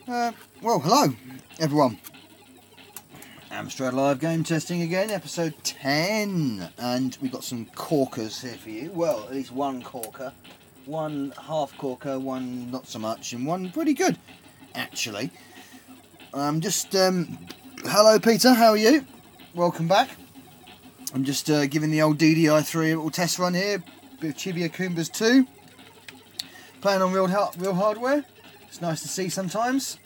Well, hello, everyone. Amstrad Live Game Testing again, episode 10. And we've got some corkers here for you. Well, at least one corker. One half corker, one not so much, and one pretty good, actually. Hello, Peter, how are you? Welcome back. I'm just giving the old DDI3 a little test run here. Bit of Chibi Akumbas 2. Playing on real hardware. It's nice to see sometimes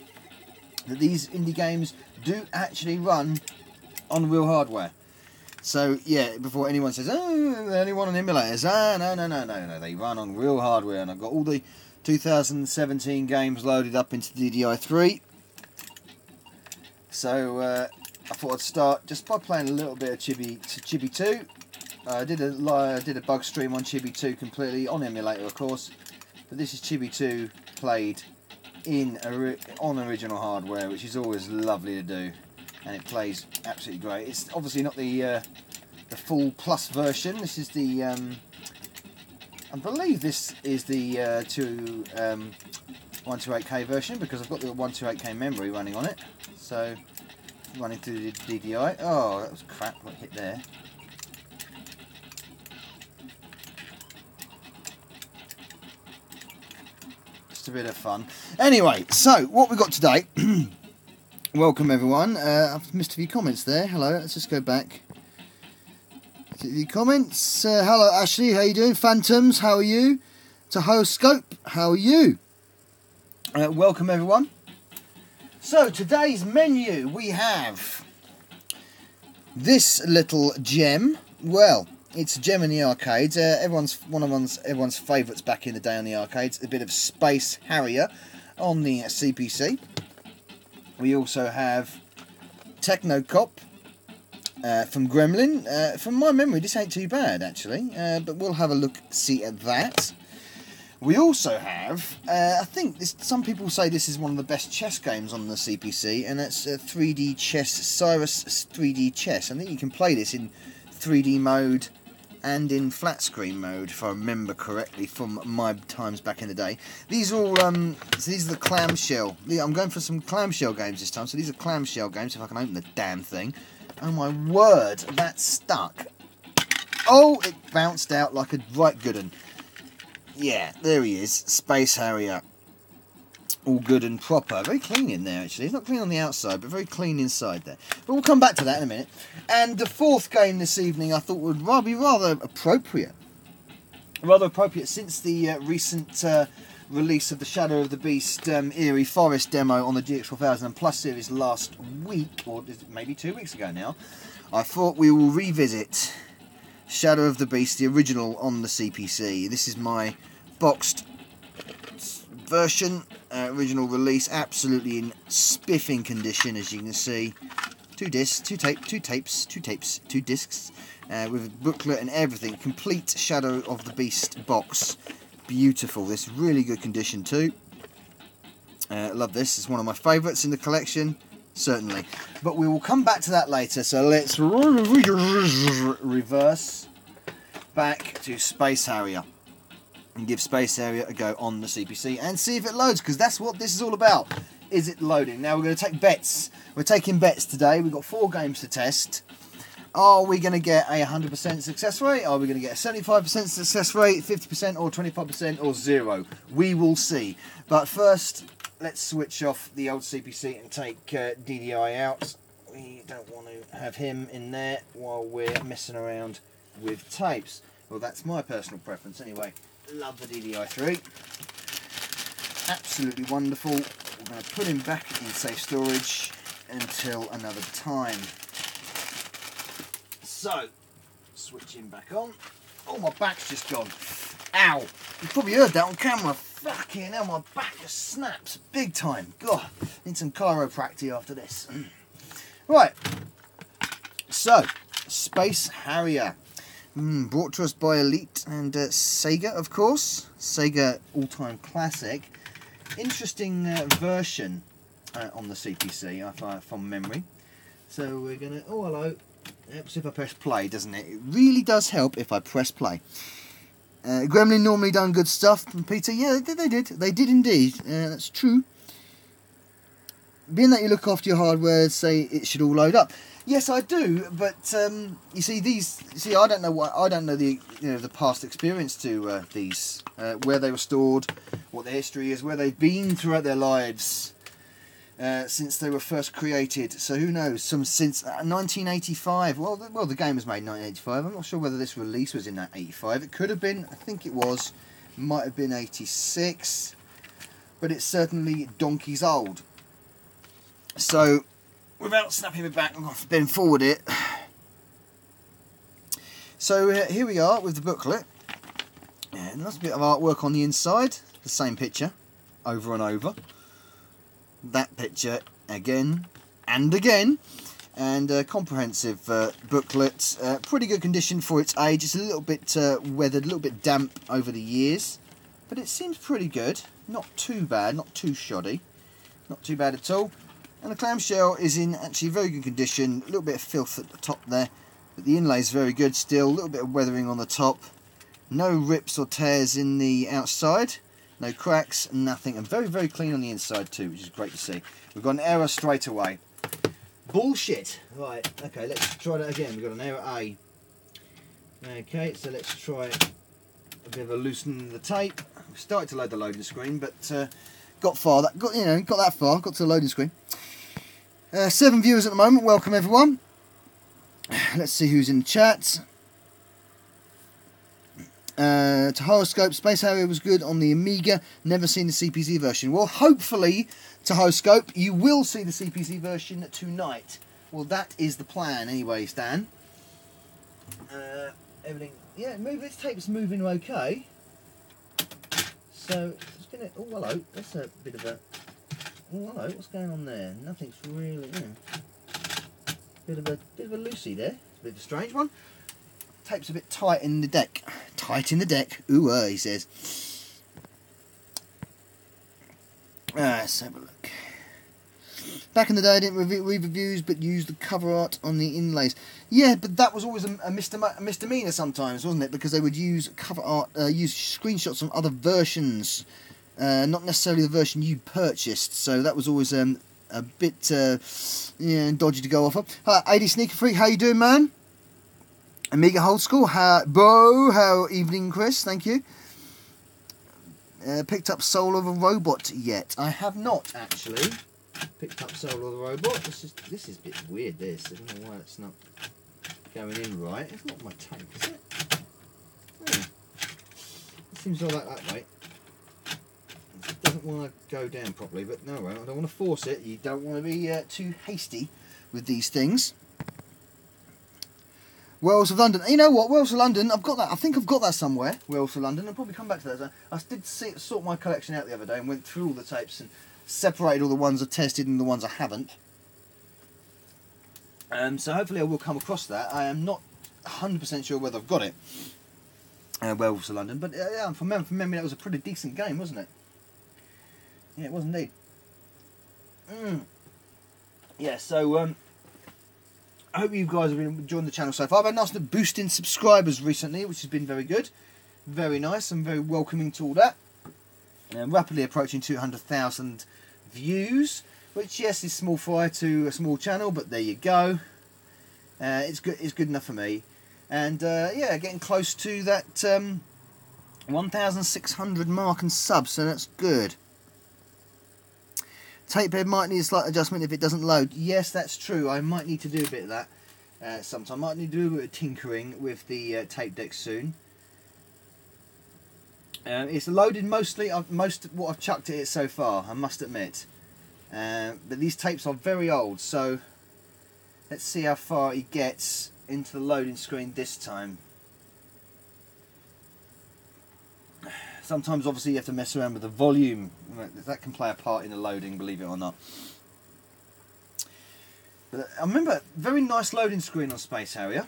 that these indie games do actually run on real hardware. So yeah, before anyone says, oh, they only run on emulators. No, they run on real hardware. And I've got all the 2017 games loaded up into DDI3. So I thought I'd start just by playing a little bit of Chibi 2. I did a bug stream on Chibi 2 completely on emulator, of course. But this is Chibi 2 played on original hardware, which is always lovely to do, and it plays absolutely great. It's obviously not the full plus version. This is the I believe this is the 128K version, because I've got the 128K memory running on it. So running through the DDI. Oh, that was crap! What hit there? A bit of fun. Anyway, so what we got today. Welcome everyone. I've missed a few comments there. Hello, let's just go back to the comments. Hello Ashley, how you doing? Phantoms, how are you? Tahoscope, how are you? Welcome everyone. So today's menu, we have this little gem. Well, it's a gem in the arcades. Everyone's favourites back in the day on the arcades. A bit of Space Harrier on the CPC. We also have Techno Cop from Gremlin. From my memory, this ain't too bad actually, but we'll have a see at that. We also have, I think some people say this is one of the best chess games on the CPC, and that's 3D chess, Cyrus 3D chess. I think you can play this in 3D mode and in flat screen mode, if I remember correctly from my times back in the day. These are all so these are the clamshell. I'm going for some clamshell games this time. So these are clamshell games. If I can open the damn thing. Oh my word, that stuck. Oh, it bounced out like a right good one. Yeah, there he is, Space Harrier. All good and proper. Very clean in there, actually. It's not clean on the outside, but very clean inside there. But we'll come back to that in a minute. And the fourth game this evening I thought would be rather appropriate. Rather appropriate since the recent release of the Shadow of the Beast Eerie Forest demo on the GX4000 and Plus series last week, or maybe 2 weeks ago now. I thought we will revisit Shadow of the Beast, the original on the CPC. This is my boxed version, original release, absolutely in spiffing condition, as you can see. 2 discs, 2 tapes, 2 discs, with a booklet and everything. Complete Shadow of the Beast box. Beautiful. This really good condition too. Love this. It's one of my favourites in the collection, certainly. But we will come back to that later. So let's reverse back to Space Harrier and give Space Harrier a go on the CPC and see if it loads, because that's what this is all about. Is it loading? Now we're going to take bets. We're taking bets today. We've got 4 games to test. Are we going to get a 100% success rate? Are we going to get a 75% success rate, 50% or 25% or 0? We will see. But first, let's switch off the old CPC and take DDI out. We don't want to have him in there while we're messing around with tapes. Well, that's my personal preference anyway. Love the DDI3. Absolutely wonderful. We're going to put him back in safe storage until another time. So, switch him back on. Oh, my back's just gone. Ow! You probably heard that on camera. Fucking hell, my back just snaps big time. God, need some chiropractic after this. Right. So, Space Harrier. Brought to us by Elite and Sega, of course. Sega all-time classic. Interesting version on the CPC, from memory. So we're going to... Oh, hello. Helps if I press play, doesn't it? It really does help if I press play. Gremlin normally done good stuff. And Peter, yeah, they did. They did indeed. That's true. being that you look after your hardware, say it should all load up. Yes, I do, but you see these. See, I don't know what I don't know the the past experience to these, where they were stored, what their history is, where they've been throughout their lives since they were first created. So who knows? Some since 1985. Well, the game was made in 1985. I'm not sure whether this release was in that 85. It could have been. I think it was. Might have been 86, but it's certainly donkeys old. So, without snapping it back, I'm going to bend forward it. So here we are with the booklet. And that's a bit of artwork on the inside. The same picture, over and over. That picture again and again. And a comprehensive booklet. Pretty good condition for its age. It's a little bit weathered, a little bit damp over the years. But it seems pretty good. Not too bad, not too shoddy. Not too bad at all. And the clamshell is in actually very good condition. A little bit of filth at the top there, but the inlay is very good still. A little bit of weathering on the top. No rips or tears in the outside. No cracks, nothing. And very, very clean on the inside too, which is great to see. We've got an error straight away. Bullshit! Right, okay, let's try that again. We've got an error A. Okay, so let's try a bit of a loosening of the tape. We started to load the loading screen, but got that far, got to the loading screen. 7 viewers at the moment. Welcome everyone. Let's see who's in the chat. To Horoscope, Space Harrier was good on the Amiga. Never seen the CPC version. Well, hopefully, to Horoscope, you will see the CPC version tonight. Well, that is the plan, anyway, Stan. Everything, yeah, this tape's moving okay. So it's gonna. Oh, hello. That's a bit of a. Oh, hello, what's going on there? Nothing's really, bit of a loosey there. It's a bit of a strange one. Tape's a bit tight in the deck. Tight in the deck. Ooh, he says. Let's have a look. Back in the day, I didn't read reviews, but used the cover art on the inlays. Yeah, but that was always a misdemeanor sometimes, wasn't it? Because they would use cover art, use screenshots from other versions. Not necessarily the version you'd purchased, so that was always a bit dodgy to go off of. Hi, AD Sneaker Freak, how you doing, man? Amiga Old School, how evening, Chris? Thank you. Picked up Soul of a Robot yet? I have not actually picked up Soul of the Robot. This is a bit weird. This, I don't know why it's not going in right. It's not my tape, is it? Oh. It seems all that way. Doesn't want to go down properly, but no, I don't want to force it. You don't want to be too hasty with these things. Wells of London. You know what? Wells of London, I've got that. I think I've got that somewhere. Wells of London. I'll probably come back to that. I did sort my collection out the other day and went through all the tapes and separated all the ones I've tested and the ones I haven't. So hopefully I will come across that. I am not 100% sure whether I've got it. Wells of London, but yeah, from memory that was a pretty decent game, wasn't it? Yeah, it was indeed. Yeah, so I hope you guys have been enjoying the channel so far. I've had a nice boost in subscribers recently, which has been very good. Very nice and very welcoming to all that. Rapidly approaching 200,000 views, which, yes, is small fry to a small channel, but there you go. It's good enough for me. And yeah, getting close to that 1,600 mark and subs, so that's good. Tape head might need a slight adjustment if it doesn't load. Yes, that's true. I might need to do a bit of that sometime. I might need to do a bit of tinkering with the tape deck soon. It's loaded mostly. What I've chucked at it so far, I must admit. But these tapes are very old, so let's see how far it gets into the loading screen this time. Sometimes, obviously, you have to mess around with the volume. That can play a part in the loading, believe it or not. But I remember, very nice loading screen on Space Harrier,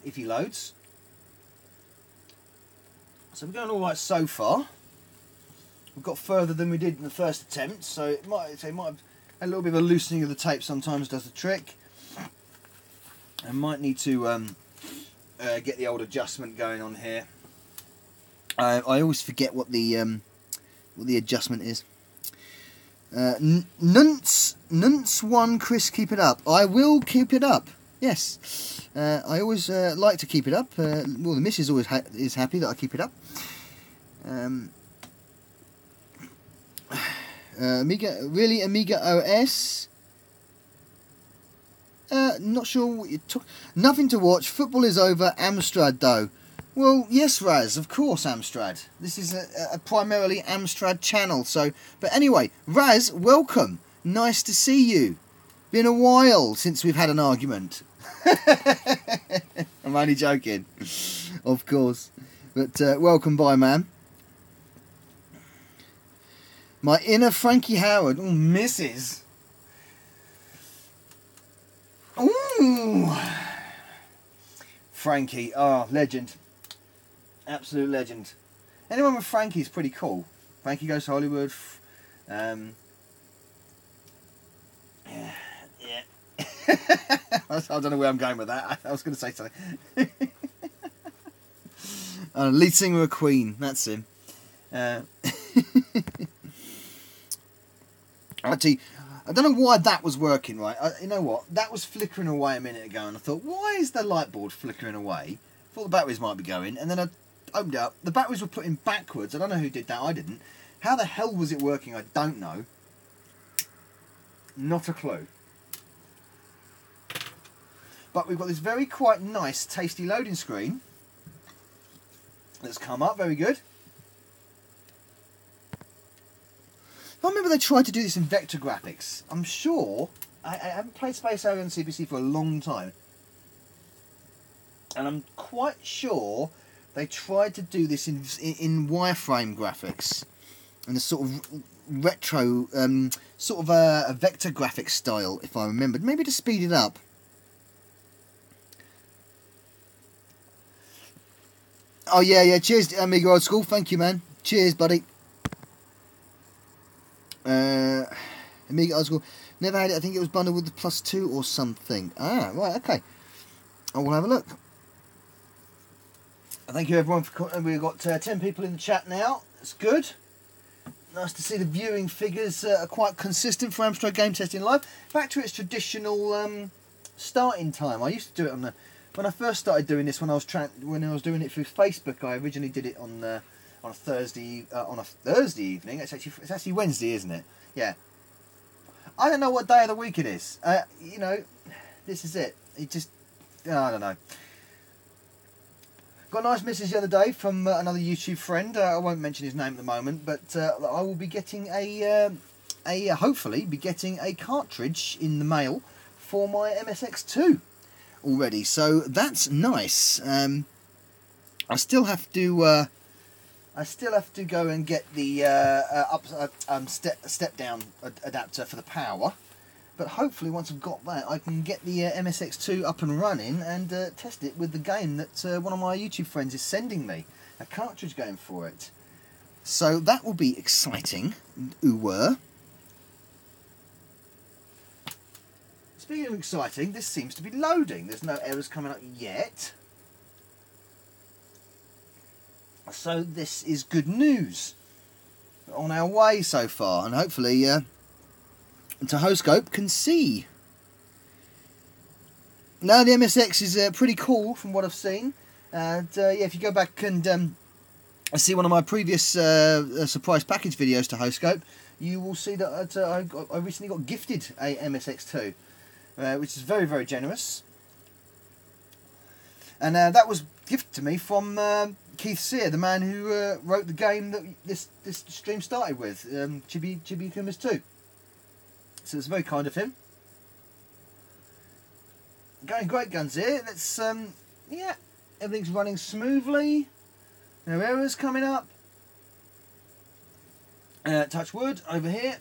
if he loads. So we're going all right so far. We've got further than we did in the first attempt, so it might have a little bit of a loosening of the tape sometimes does the trick. I might need to get the old adjustment going on here. I always forget what the adjustment is. Nunce1 Chris, keep it up. I will keep it up. Yes. I always like to keep it up. Well, the missus always is happy that I keep it up. Amiga OS. Not sure what you took. Nothing to watch. Football is over. Amstrad though. Well, yes, Raz, of course, Amstrad. This is a primarily Amstrad channel. So, but anyway, Raz, welcome. Nice to see you. Been a while since we've had an argument. I'm only joking, of course. But welcome by, man. My inner Frankie Howard. Oh, Mrs. Ooh. Frankie. Oh, legend. Absolute legend. Anyone with Frankie is pretty cool. Frankie Goes to Hollywood. Yeah. I don't know where I'm going with that. I was going to say something. Lead singer of Queen. That's him. Actually, I don't know why that was working right. You know what? That was flickering away a minute ago, and I thought, why is the light board flickering away? I thought the batteries might be going, and then I opened it up. The batteries were put in backwards. I don't know who did that. I didn't. How the hell was it working? I don't know. Not a clue. But we've got this very quite nice, tasty loading screen that's come up. Very good. I remember they tried to do this in vector graphics. I'm sure. I haven't played Space Harrier on CPC for a long time. And I'm quite sure they tried to do this in wireframe graphics. In a sort of retro, sort of a vector graphics style, if I remember. Maybe to speed it up. Oh, yeah. Cheers, Amiga Old School. Thank you, man. Cheers, buddy. Amiga Old School. Never had it. I think it was bundled with the +2 or something. Ah, right, okay. I will have a look. Thank you, everyone. We've got 10 people in the chat now. That's good. Nice to see the viewing figures are quite consistent for Amstrad Game Testing Live. Back to its traditional starting time. I used to do it on the... When I first started doing this, when I was doing it through Facebook, I originally did it on a Thursday evening. It's actually Wednesday, isn't it? Yeah. I don't know what day of the week it is. You know, this is it. It just, I don't know. Got a nice message the other day from another YouTube friend. I won't mention his name at the moment, but I will be getting hopefully be getting a cartridge in the mail for my MSX2 already. So that's nice. I still have to go and get the step down adapter for the power, but hopefully once I've got that, I can get the MSX2 up and running and test it with the game that one of my YouTube friends is sending me, a cartridge game for it. So that will be exciting. Speaking of exciting, this seems to be loading. There's no errors coming up yet. So this is good news. We're on our way so far, and hopefully Tahoscope can see. Now the MSX is pretty cool from what I've seen. And yeah, if you go back and see one of my previous surprise package videos to Tahoscope, you will see that I recently got gifted a MSX2, which is very, very generous. And that was gifted to me from Keith Sear, the man who wrote the game that this stream started with, Chibi Kumas 2. So it's very kind of him. Going great guns here. Let's yeah, everything's running smoothly. No errors coming up. Touch wood over here.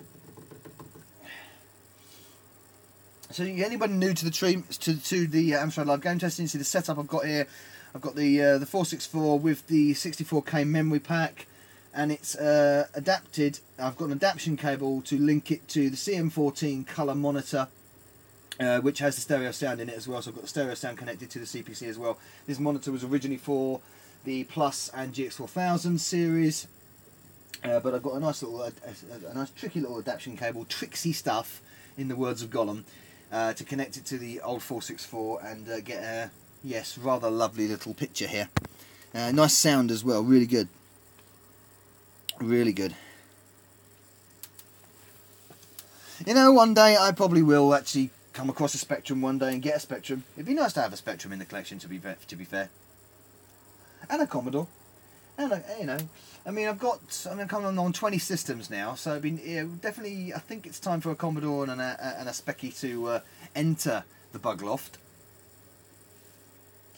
So anybody new to the stream, to the Amstrad Live Game Testing, you see the setup I've got here. I've got the 464 with the 64K memory pack, and it's adapted. I've got an adaptation cable to link it to the CM14 colour monitor, which has the stereo sound in it as well. So I've got the stereo sound connected to the CPC as well. This monitor was originally for the Plus and GX4000 series, But I've got a nice little, a nice tricky little adaptation cable, tricksy stuff, in the words of Gollum, to connect it to the old 464 and get a, yes, rather lovely little picture here. Nice sound as well, really good. Really good. You know, one day I probably will actually come across a Spectrum one day and get a Spectrum. It'd be nice to have a Spectrum in the collection, to be fair. And a Commodore. And you know, I mean, I'm coming on 20 systems now, so definitely, I think it's time for a Commodore and a Specky to enter the Bug Loft.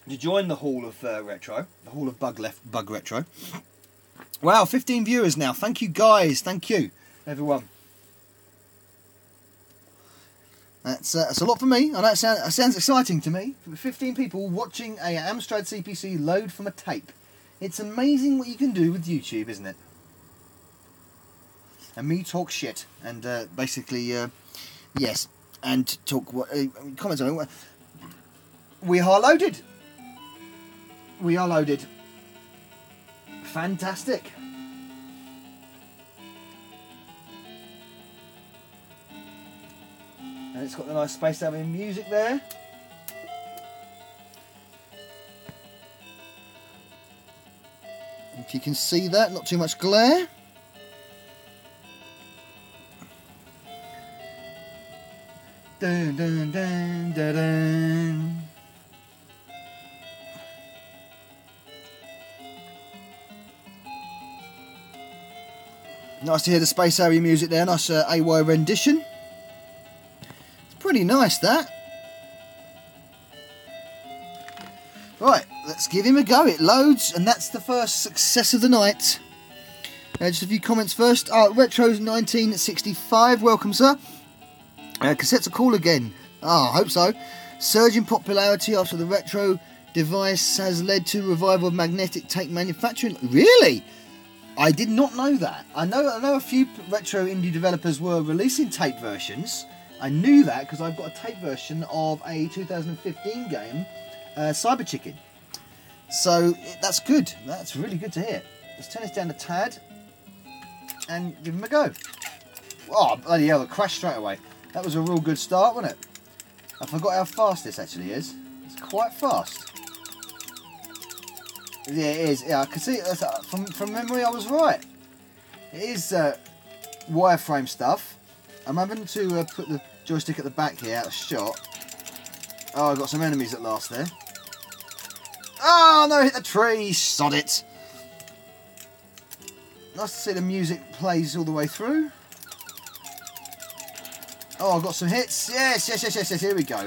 To join the Hall of Retro, the Hall of Bug Retro. Wow, 15 viewers now. Thank you, guys. Thank you, everyone. That's a lot for me. I know it sounds exciting to me. 15 people watching a Amstrad CPC load from a tape. It's amazing what you can do with YouTube, isn't it? And me talk shit and basically, yes, and talk what comments on it. We are loaded. We are loaded. Fantastic. And it's got the nice Space Alien music there. If you can see that, not too much glare. Dun, dun, dun, dun, dun. Nice to hear the Space Harrier music there, nice AY rendition. It's pretty nice, that. Right, let's give him a go. It loads, and that's the first success of the night. Just a few comments first. Retro's 1965, welcome, sir. Cassettes are cool again. I hope so. Surge in popularity after the retro device has led to revival of magnetic tape manufacturing. Really? I did not know that. I know a few retro indie developers were releasing tape versions. I knew that because I've got a tape version of a 2015 game, Cyber Chicken. So that's good. That's really good to hear. Let's turn this down a tad and give him a go. Oh, bloody hell, it crashed straight away. That was a real good start, wasn't it? I forgot how fast this actually is. It's quite fast. Yeah, it is. Yeah, I can see it. From memory, I was right. It is wireframe stuff. I'm having to put the joystick at the back here out of shot. Oh, I've got some enemies at last there. Oh, no, hit the tree. Sod it. Nice to see the music plays all the way through. Oh, I've got some hits. Yes, yes, yes, yes, yes. Here we go.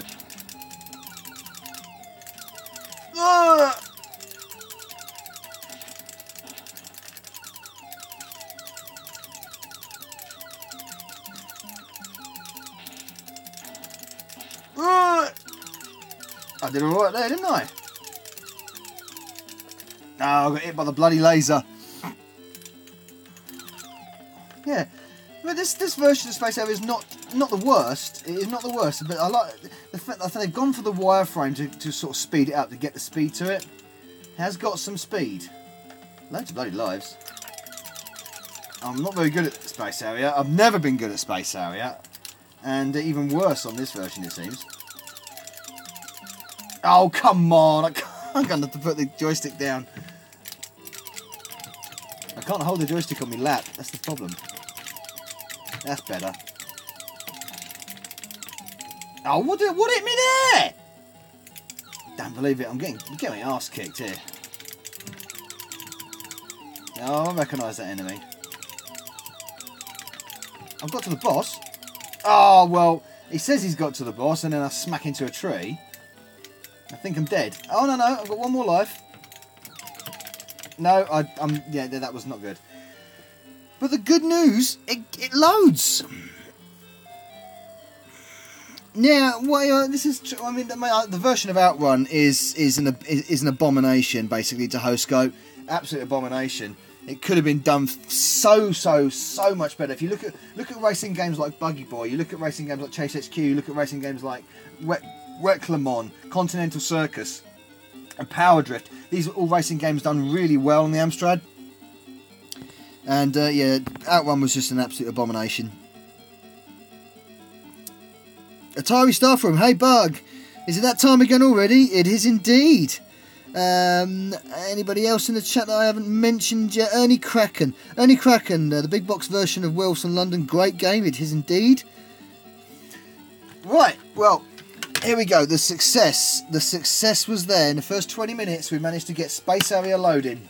I did alright there, didn't I? Oh, I got hit by the bloody laser. Yeah, but this version of Space Harrier is not the worst. It is not the worst, but I like the fact that they've gone for the wireframe to sort of speed it up, to get the speed to it. It has got some speed. Loads of bloody lives. I'm not very good at Space Harrier. I've never been good at Space Harrier, and even worse on this version, it seems. Oh, come on! I'm going to have to put the joystick down. I can't hold the joystick on my lap. That's the problem. That's better. Oh, what hit me there? Don't believe it. I'm getting my arse kicked here. Oh, I recognise that enemy. I've got to the boss. Oh, well, he says he's got to the boss, and then I smack into a tree. I think I'm dead. Oh, no, I've got one more life. No, yeah, that was not good. But the good news, it loads. Now, this is. I mean, the version of Outrun is an abomination, basically, to hostScope. Absolute abomination. It could have been done so much better. If you look at racing games like Buggy Boy, you look at racing games like Chase HQ, you look at racing games like Wreck Le Mans, Continental Circus, and Power Drift. These are all racing games done really well on the Amstrad. And yeah, Outrun was just an absolute abomination. Atari Staff Room, hey Bug, is it that time again already? It is indeed. Anybody else in the chat that I haven't mentioned yet? Ernie Kraken, the big box version of Welsh and London, great game, it is indeed. Right, well, here we go, the success was there. In the first 20 minutes we managed to get Space Harrier loading,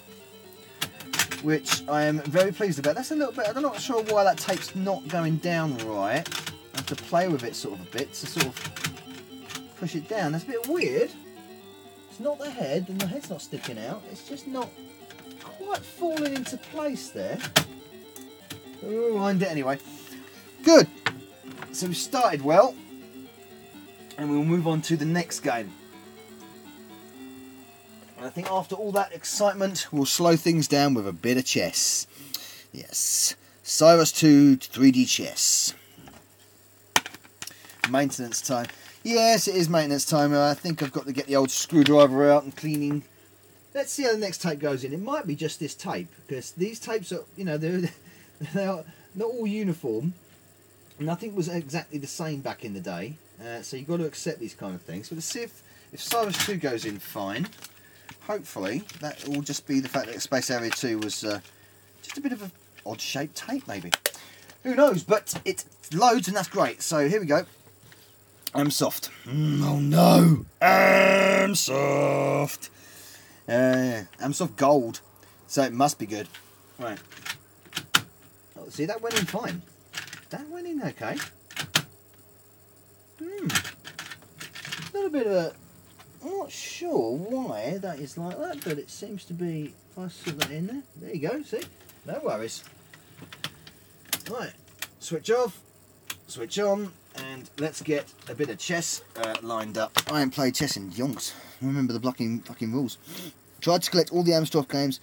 which I am very pleased about. That's a little bit, I'm not sure why that tape's not going down right. I have to play with it sort of a bit to sort of push it down. That's a bit weird. It's not the head, and the head's not sticking out. It's just not quite falling into place there. We'll rewind it anyway. Good. So we started well, and we'll move on to the next game. And I think after all that excitement, we'll slow things down with a bit of chess. Yes, Cyrus 2 3D chess. Maintenance time. Yes, it is maintenance time. I think I've got to get the old screwdriver out and cleaning. Let's see how the next tape goes in. It might be just this tape, because these tapes are, you know, they are not all uniform. Nothing was exactly the same back in the day, so you've got to accept these kind of things. So let's see if Cyrus 2 goes in fine. Hopefully that will just be the fact that Space Harrier 2 was just a bit of an odd shaped tape, maybe. Who knows? But it loads, and that's great. So here we go. Amsoft. Oh no! Amsoft! Amsoft Gold. So it must be good. Right. Oh, see, that went in fine. That went in okay. A little bit of a... I'm not sure why that is like that, but it seems to be... If I slip that in there. There you go, see? No worries. Right. Switch off. Switch on. And let's get a bit of chess lined up. I ain't played chess in yonks. Remember the fucking rules. Tried to collect all the Amstrad games.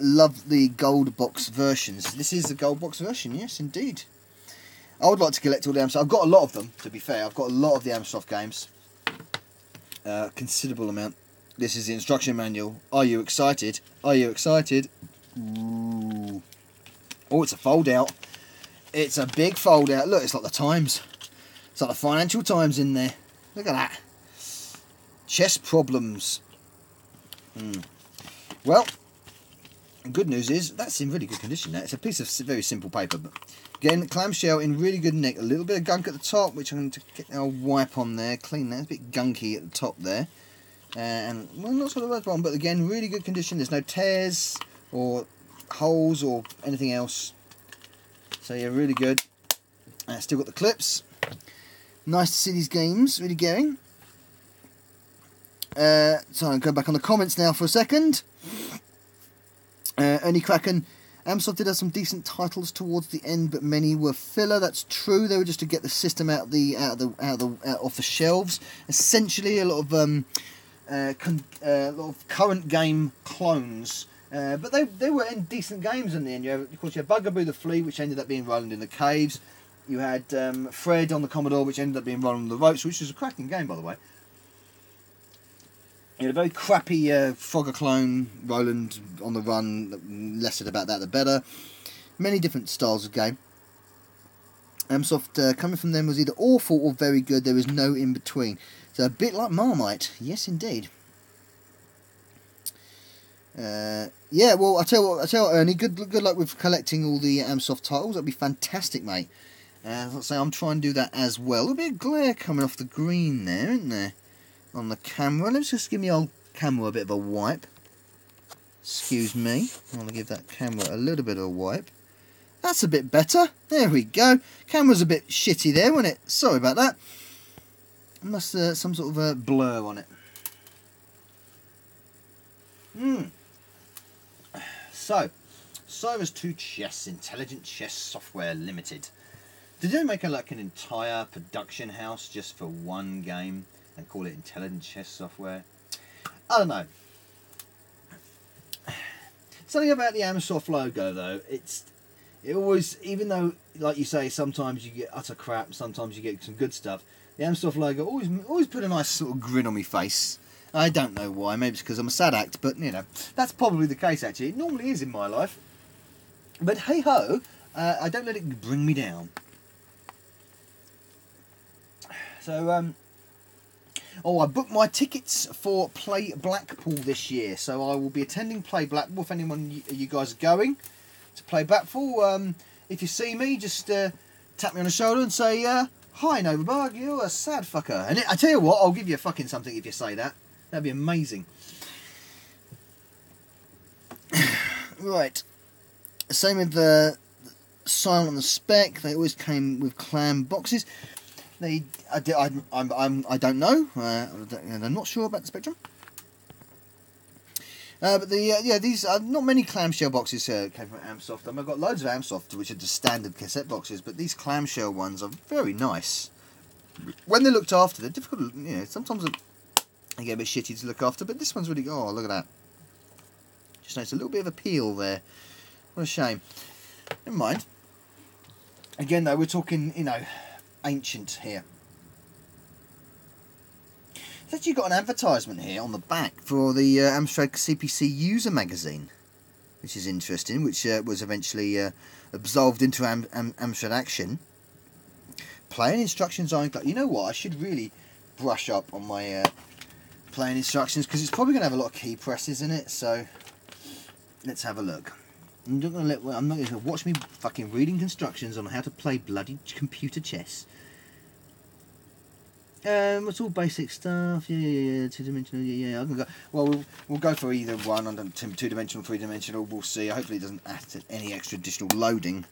Love the gold box versions. This is the gold box version, yes, indeed. I would like to collect all the Amstrad. I've got a lot of them, to be fair. I've got a lot of the Amstrad games. Considerable amount. This is the instruction manual. Are you excited? Are you excited? Ooh. Oh, it's a fold out. It's a big fold out. Look, it's like the Times. It's like the Financial Times in there. Look at that. Chess problems. Well, good news is that's in really good condition now. It's a piece of very simple paper, but again, clamshell in really good nick. A little bit of gunk at the top, which I'm going to get a wipe on there, clean that. It's a bit gunky at the top there, and well, not sort of the bottom, but again, really good condition. There's no tears or holes or anything else. So yeah, really good. Still got the clips. Nice to see these games really going. So I'm going back on the comments now for a second. Ernie Kraken, Amsoft did have some decent titles towards the end, but many were filler. That's true. They were just to get the system off the shelves. Essentially, a lot of current game clones. But they were in decent games in the end. Of course, you had Bugaboo the Flea, which ended up being Roland in the Caves. You had Fred on the Commodore, which ended up being Roland on the Ropes, which was a cracking game, by the way. You had a very crappy Frogger clone, Roland on the Run. Less said about that, the better. Many different styles of game. Amsoft, coming from them, was either awful or very good. There was no in between. So a bit like Marmite. Yes, indeed. Yeah, well, I tell you what, Ernie, good luck with collecting all the Amsoft titles. That'd be fantastic, mate. Let's say I'm trying to do that as well. A bit of glare coming off the green there, isn't there? On the camera. Let's just give my old camera a bit of a wipe. Excuse me. I want to give that camera a little bit of a wipe. That's a bit better. There we go. Camera's a bit shitty there, wasn't it? Sorry about that. Must some sort of a blur on it. So, Cyrus 2 Chess, Intelligent Chess Software Limited. Did they make like an entire production house just for one game and call it Intelligent Chess Software? I don't know. Something about the Amsoft logo though, it always, even though, like you say, sometimes you get utter crap, sometimes you get some good stuff, the Amsoft logo always put a nice sort of grin on my face. I don't know why, maybe it's because I'm a sad act, but you know, that's probably the case actually. It normally is in my life. But hey ho, I don't let it bring me down. So, oh, I booked my tickets for Play Blackpool this year, so I will be attending Play Blackpool. If anyone you guys are going to Play Blackpool, if you see me, just tap me on the shoulder and say, "Hi, Novabug, you're a sad fucker." And I tell you what, I'll give you a fucking something if you say that. That'd be amazing. Right. Same with the Silent on the Spec. They always came with clam boxes. I don't know. I'm not sure about the Spectrum. But these not many clamshell boxes came from Amsoft. I've got loads of Amsoft, which are just standard cassette boxes, but these clamshell ones are very nice. When they're looked after, they're difficult. You know, sometimes they get a bit shitty to look after, but this one's really. Oh, look at that! Just notice a little bit of a peel there. What a shame. Never mind. Again, though, we're talking, you know, ancient here. It's actually got an advertisement here on the back for the Amstrad CPC user magazine, which is interesting, which was eventually absolved into Amstrad Action. Playing instructions are... You know what, I should really brush up on my playing instructions, because it's probably going to have a lot of key presses in it, so let's have a look. I'm not going to watch me fucking reading instructions on how to play bloody computer chess. It's all basic stuff. Yeah. Two-dimensional. Yeah. I'm gonna go. Well, we'll go for either one. On two-dimensional, three-dimensional. We'll see. Hopefully, it doesn't add to any extra additional loading.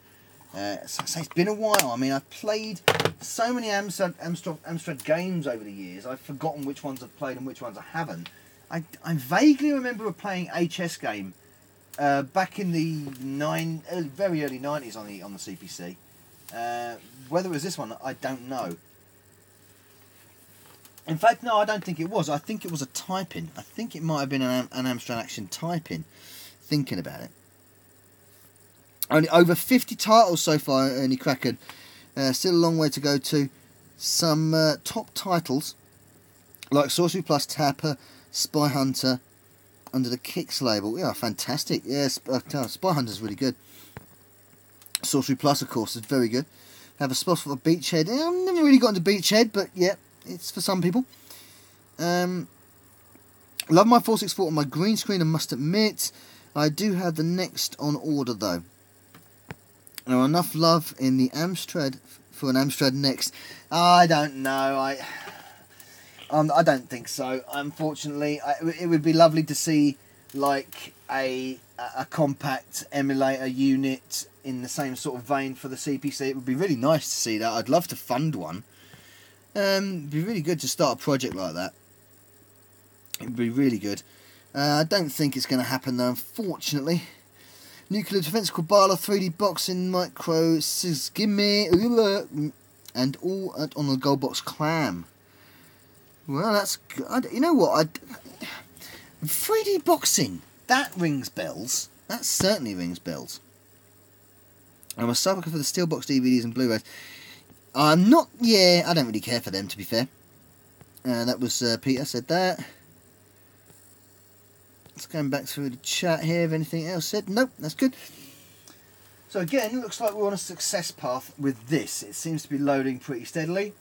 So it's been a while. I mean, I've played so many Amstrad games over the years. I've forgotten which ones I've played and which ones I haven't. I vaguely remember playing HS game. Back in the very early 90s on the CPC. Whether it was this one, I don't know. In fact, no, I don't think it was. I think it was a type-in. I think it might have been an Amstrad Action type-in. Thinking about it. Only over 50 titles so far, Ernie Kraken. Still a long way to go to. Some top titles like Sorcery Plus Tapper, Spy Hunter, under the Kicks label. Yeah, fantastic. Yeah, Spy Hunter's really good. Sorcery Plus, of course, is very good. Have a spot for Beachhead. I've never really got into Beachhead, but yeah, it's for some people. Love my 464 on my green screen, I must admit. I do have the Next on order, though. Now, enough love in the Amstrad for an Amstrad Next. I don't know. I don't think so. Unfortunately, it would be lovely to see like a compact emulator unit in the same sort of vein for the CPC. It would be really nice to see that. I'd love to fund one. It'd be really good to start a project like that. It'd be really good. I don't think it's going to happen though, unfortunately. Nuclear Defense Quabala 3D Boxing Micro Gimme and all on the Gold Box Clam. Well, that's good. You know what? 3D boxing. That rings bells. That certainly rings bells. I'm a sucker for the Steelbox DVDs and Blu-rays. I'm not. Yeah, I don't really care for them, to be fair. That was Peter said that. Let's go back through the chat here. If anything else said, nope, that's good. So again, it looks like we're on a success path with this. It seems to be loading pretty steadily.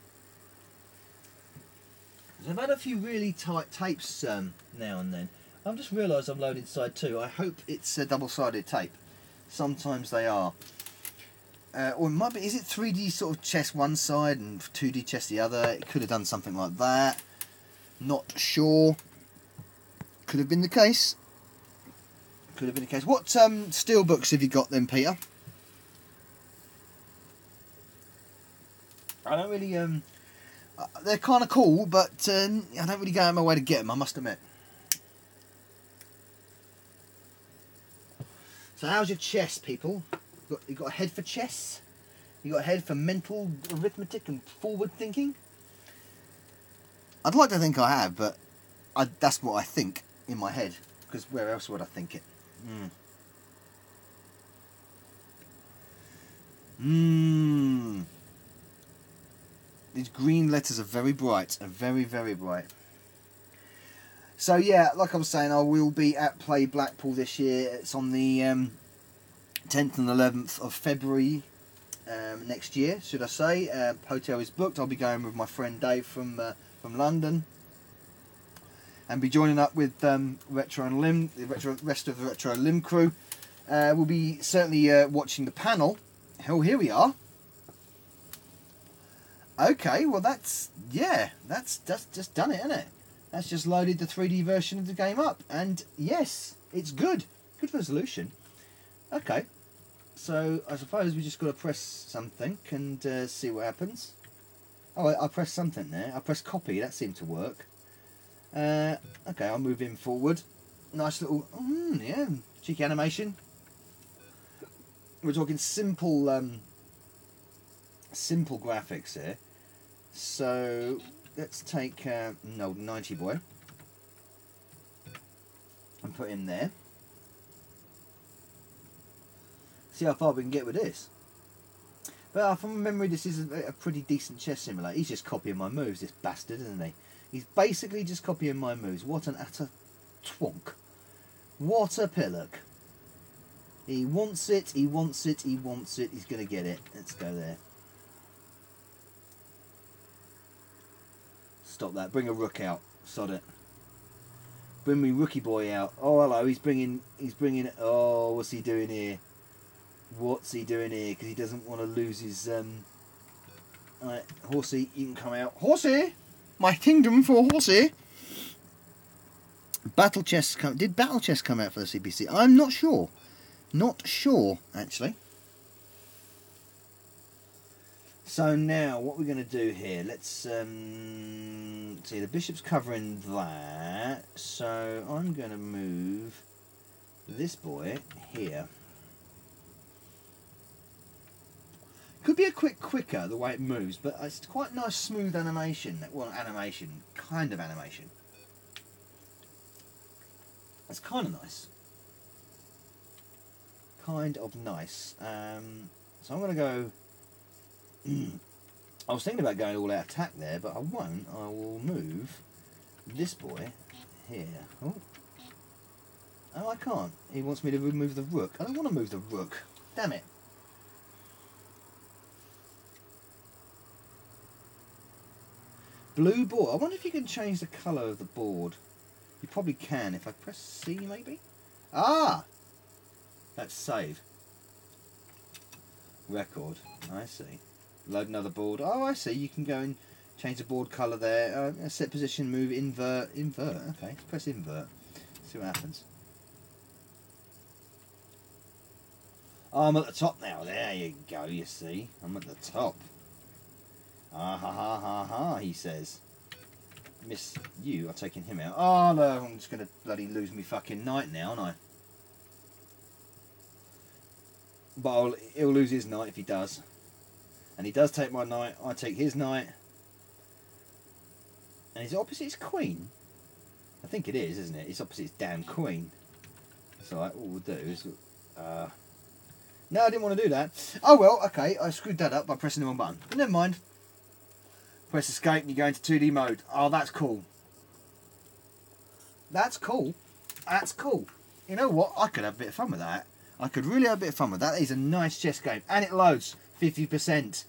I've had a few really tight tapes now and then. I've just realised I'm loading side 2. I hope it's a double-sided tape. Sometimes they are. Or it might be, is it 3D sort of chess one side and 2D chess the other? It could have done something like that. Not sure. Could have been the case. Could have been the case. What steelbooks have you got then, Peter? I don't really... they're kind of cool, but I don't really go out of my way to get them, I must admit. So how's your chess, people? You got a head for chess? You got a head for mental arithmetic and forward thinking? I'd like to think I have, but that's what I think in my head. Because where else would I think it? These green letters are very bright, and very, very bright. So yeah, like I was saying, I will be at Play Blackpool this year. It's on the 10th and 11th of February next year, should I say. Hotel is booked. I'll be going with my friend Dave from London, and be joining up with Retro and Lim, the rest of the Retro and Lim crew. We'll be certainly watching the panel. Hell, here we are. Okay, well that's just done it, isn't it? That's just loaded the 3D version of the game up, and yes, it's good resolution. Okay, so I suppose we just got to press something and see what happens. Oh, I pressed something there. I pressed copy. That seemed to work. Okay, I'll move him forward. Nice little, yeah, cheeky animation. We're talking simple graphics here. So let's take an old 90 boy and put him there. See how far we can get with this. But from memory, this is a pretty decent chess simulator. He's just copying my moves, this bastard, isn't he? He's basically just copying my moves. What an utter twonk. What a pillock. He wants it, he wants it, he wants it. He's going to get it. Let's go there. Stop that. Bring a rook out. Sod it. Bring me rookie boy out. Oh, hello. He's bringing. Oh, what's he doing here? What's he doing here? Because he doesn't want to lose his. Alright, Horsey, you can come out. Horsey, my kingdom for Horsey. Battle chess. Did battle chess come out for the CPC? I'm not sure. Not sure, actually. So now, what we're going to do here, let's see, the bishop's covering that, so I'm going to move this boy here. Could be a quicker, the way it moves, but it's quite nice, smooth animation. Well, kind of animation. It's kind of nice. Kind of nice. So I'm going to go... I was thinking about going all out attack there, but I won't. I will move this boy here. Oh, I can't. He wants me to remove the rook. I don't want to move the rook. Damn it. Blue board. I wonder if you can change the colour of the board. You probably can. If I press C, maybe? Ah! That's save. Record. I see. Load another board. Oh, I see. You can go and change the board colour there. Set position, move, invert. Invert. Okay, let's press invert. See what happens. Oh, I'm at the top now. There you go, you see. I'm at the top. Ah ha ha ha ha, he says. Miss you are taking him out. Oh no, I'm just going to bloody lose me fucking knight now, aren't I? But he'll lose his knight if he does. And he does take my knight, I take his knight. And he's opposite his queen? I think it is, isn't it? It's opposite his damn queen. So what we'll do is... no, I didn't want to do that. Oh well, okay, I screwed that up by pressing the wrong button. But never mind. Press escape and you go into 2D mode. Oh, that's cool. That's cool. That's cool. You know what? I could have a bit of fun with that. I could really have a bit of fun with that. That is a nice chess game. And it loads. 50%.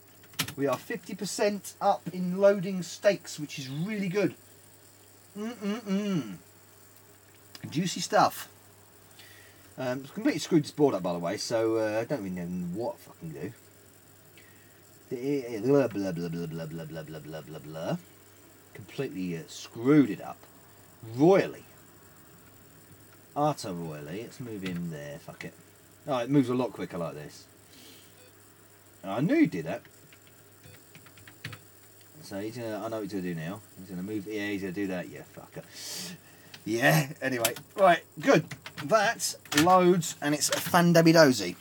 We are 50% up in loading stakes, which is really good. Juicy stuff. Completely screwed this board up, by the way, so I don't really know what I fucking do. Blah, blah, blah, blah, blah, blah, blah, blah, blah, blah, blah. Completely screwed it up. Royally. Utter royally. Let's move him there, fuck it. Oh, it moves a lot quicker like this. I knew he'd do that. So he's gonna, I know what he's going to do now. He's going to move, yeah, he's going to do that, yeah, fucker. Yeah, anyway, right, good. That loads and it's fan-dabby-dozy.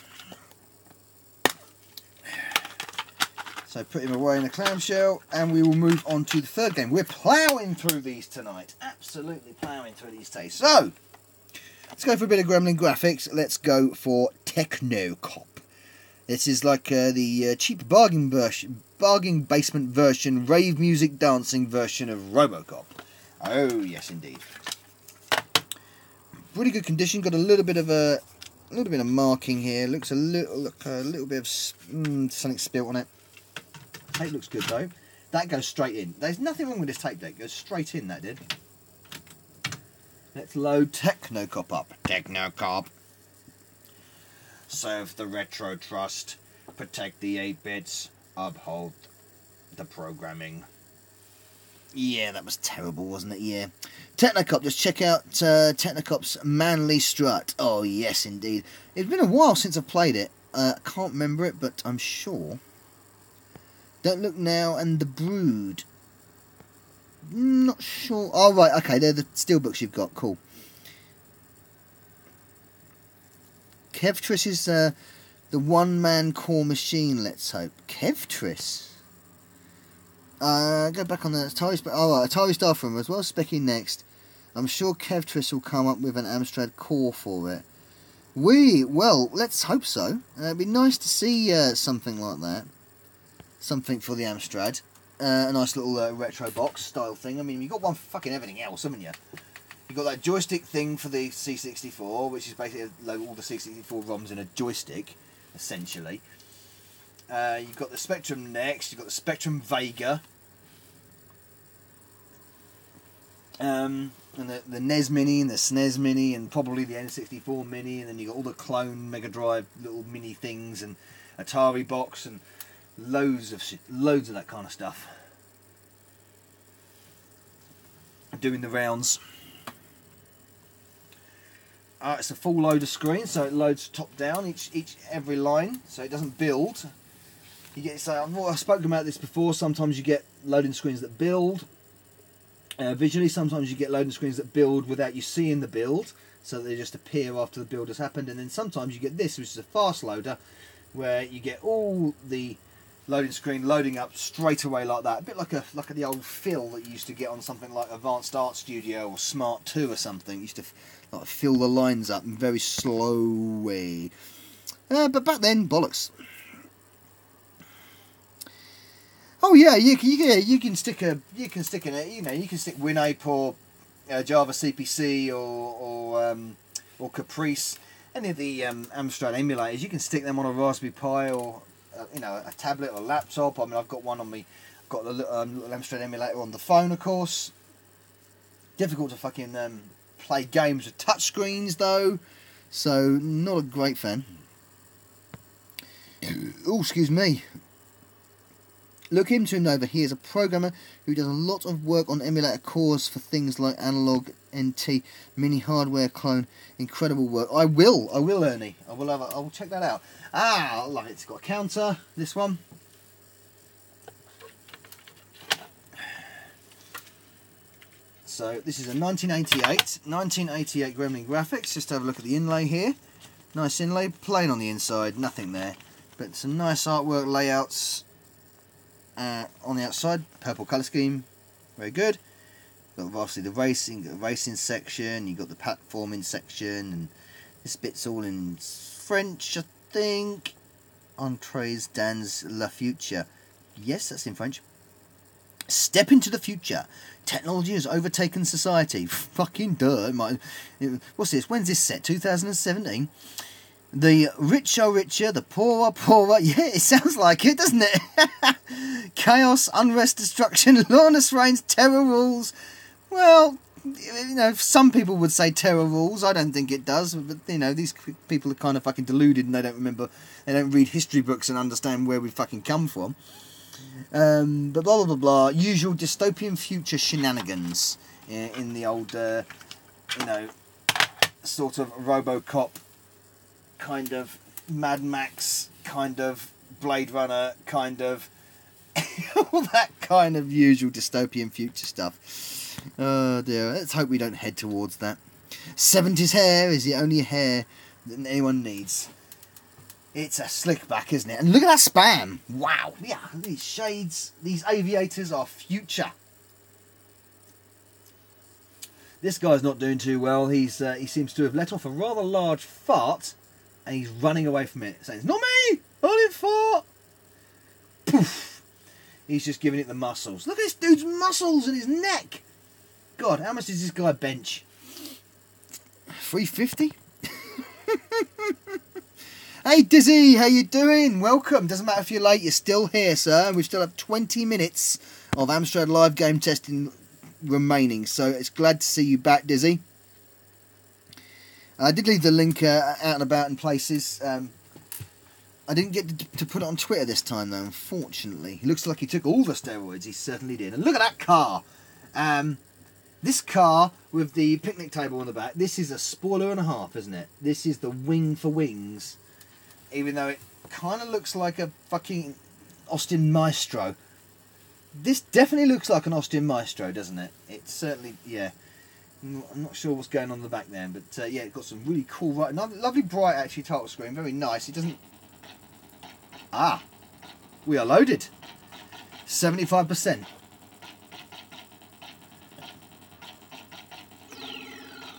So put him away in the clamshell and we will move on to the third game. We're ploughing through these tonight. Absolutely ploughing through these days. So, let's go for a bit of gremlin graphics. Let's go for Techno Cop. This is like the cheap bargain basement version, rave music dancing version of RoboCop. Oh, yes indeed. Pretty good condition. Got a little bit of a A little bit of marking here. Looks a little bit of something spilt on it. Tape looks good though. That goes straight in. There's nothing wrong with this tape deck. It goes straight in, that did. Let's load Techno Cop up. Techno Cop. Serve the retro trust. Protect the 8-bits. Uphold the programming. Yeah, that was terrible, wasn't it? Yeah. Techno Cop, just check out Techno Cop's Manly Strut. Oh, yes, indeed. It's been a while since I've played it. I can't remember it, but I'm sure. Don't Look Now and The Brood. Not sure. Oh, right, okay, they're the steelbooks you've got. Cool. Kevtris is the one-man core machine, let's hope. Kevtris? Go back on the Atari. Alright, Atari Staff Room as well, Specky next. I'm sure Kevtris will come up with an Amstrad core for it. Well, let's hope so. It'd be nice to see something like that. Something for the Amstrad. A nice little retro box style thing. I mean, you've got one for fucking everything else, haven't you? You've got that joystick thing for the C64, which is basically all the C64 ROMs in a joystick, essentially. You've got the Spectrum next, you've got the Spectrum Vega. And the NES Mini and the SNES Mini and probably the N64 Mini, and then you've got all the clone Mega Drive little mini things and Atari box and loads of that kind of stuff. Doing the rounds. It's a full loader screen, so it loads top down every line, so it doesn't build. You get I've spoken about this before. Sometimes you get loading screens that build visually. Sometimes you get loading screens that build without you seeing the build, so they just appear after the build has happened. And then sometimes you get this, which is a fast loader, where you get all the loading screen loading up straight away like that. A bit like the old fill that you used to get on something like Advanced Art Studio or Smart 2 or something. You used to like fill the lines up in very slow way. But back then, bollocks. Oh yeah, you can stick WinApe or Java CPC or Caprice, any of the Amstrad emulators. You can stick them on a Raspberry Pi or a tablet or a laptop. I mean, I've got one on me. I've got the little Amstrad emulator on the phone, of course. Difficult to fucking play games with touchscreens though, so not a great fan. Oh, excuse me. Look into him over. He is a programmer who does a lot of work on emulator cores for things like Analog NT, mini hardware clone. Incredible work. I will, Ernie. I will check that out. Ah, I love it. It's got a counter. This one. So this is a 1988 Gremlin graphics. Just have a look at the inlay here. Nice inlay, plain on the inside, nothing there, but some nice artwork layouts. On the outside, purple colour scheme, very good. Got obviously the racing section, you've got the platforming section, and this bit's all in French, I think. Entrees dans la future. Yes, that's in French. Step into the future. Technology has overtaken society. Fucking duh. What's this? When's this set? 2017? The rich are richer, the poor are poorer. Yeah, it sounds like it, doesn't it? Chaos, unrest, destruction, lawless reigns, terror rules. Well, some people would say terror rules. I don't think it does. But, these people are kind of fucking deluded and they don't remember, they don't read history books and understand where we fucking come from. But blah, blah, blah, blah. Usual dystopian future shenanigans in the old, sort of RoboCop, kind of Mad Max, kind of Blade Runner, kind of all that kind of usual dystopian future stuff. Oh dear, let's hope we don't head towards that. 70s hair is the only hair that anyone needs. It's a slick back, isn't it? And look at that spam! Wow! Yeah, these shades, these aviators are future. This guy's not doing too well. He seems to have let off a rather large fart, and he's running away from it, saying, "It's not me! I didn't fart!" Poof! He's just giving it the muscles. Look at this dude's muscles and his neck! God, how much does this guy bench? 350? Hey Dizzy, how you doing? Welcome. Doesn't matter if you're late, you're still here, sir. We still have 20 minutes of Amstrad live game testing remaining, so it's glad to see you back, Dizzy. I did leave the link out and about in places. I didn't get to put it on Twitter this time, though, unfortunately. He looks like he took all the steroids. He certainly did. And look at that car. This car with the picnic table on the back, this is a spoiler and a half, isn't it? This is the wing for wings. Even though it kind of looks like a fucking Austin Maestro. This definitely looks like an Austin Maestro, doesn't it? It certainly, yeah. I'm not sure what's going on in the back there, but yeah, it's got some really cool, lovely bright actually title screen, very nice. It doesn't... Ah, we are loaded. 75%.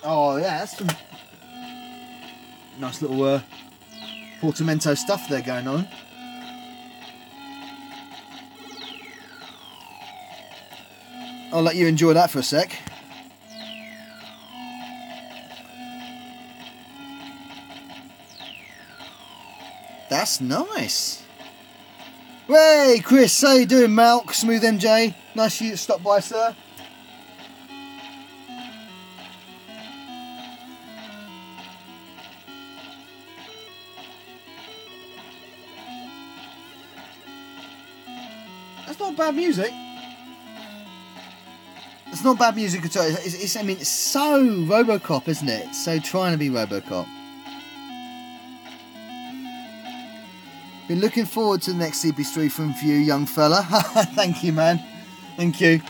Oh yeah, that's some nice little portamento stuff there going on. I'll let you enjoy that for a sec. That's nice. Hey Chris, how you doing, Malk? Smooth MJ, nice of you to stop by, sir. That's not bad music. It's not bad music at all. I mean, it's so Robocop, isn't it? It's so trying to be Robocop. Been looking forward to the next CP3 from you, young fella. Thank you, man. Thank you.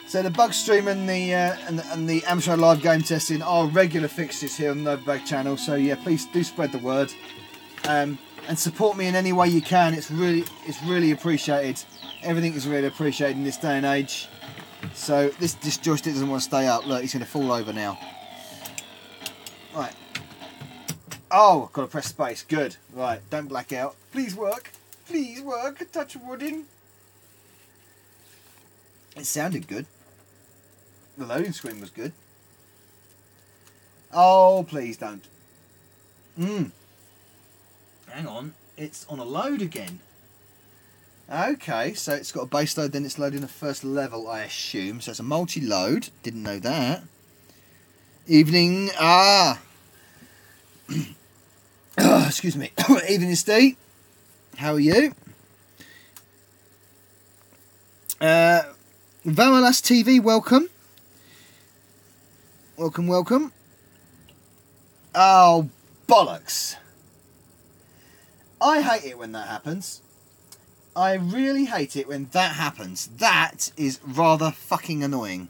So the bug stream and the Amstrad live game testing are regular fixtures here on the Novabug channel. So yeah, please do spread the word and support me in any way you can. It's really appreciated. Everything is really appreciated in this day and age. So this joystick doesn't want to stay up. Look, he's going to fall over now. Right. Oh, got to press space. Good. Right, don't black out. Please work. Please work. Touch wooding. It sounded good. The loading screen was good. Oh, please don't. Hang on. It's on a load again. Okay, so it's got a base load, then it's loading the first level, I assume. So it's a multi-load. Didn't know that. Evening. Excuse me. Evening, Steve. How are you? Varalas TV, welcome. Welcome, welcome. Oh, bollocks. I hate it when that happens. I really hate it when that happens. That is rather fucking annoying.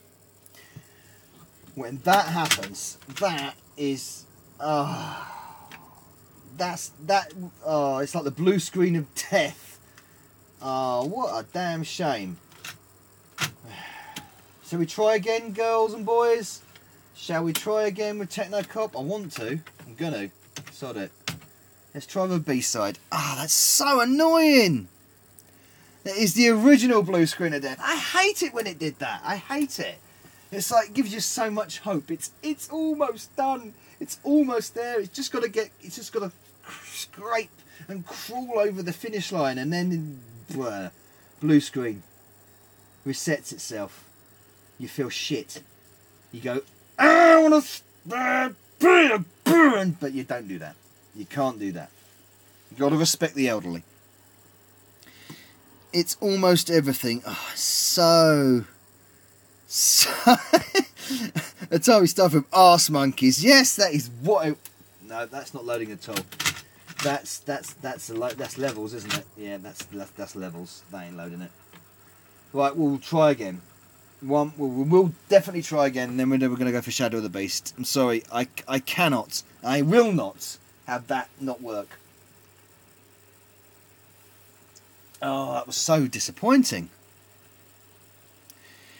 When that happens, that is... it's like the blue screen of death. Oh, what a damn shame. Shall we try again, girls and boys? Shall we try again with Techno Cop? I want to. I'm gonna. Sod it. Let's try the B-side. That's so annoying. That is the original blue screen of death. I hate it when it did that. I hate it. It's like, it gives you so much hope. It's almost done. It's almost there. It's just got to scrape and crawl over the finish line, and then blue screen resets itself. You feel shit. You go, I want to burn, but you don't do that. You can't do that. You got to respect the elderly. It's almost everything. Oh, so Atari stuff with arse monkeys. Yes, that is what. No, that's not loading at all. That's levels, isn't it? Yeah, that's levels. That ain't loading it. Right, we'll try again. We'll definitely try again, and then we're going to go for Shadow of the Beast. I'm sorry, I cannot, I will not have that not work. Oh, that was so disappointing.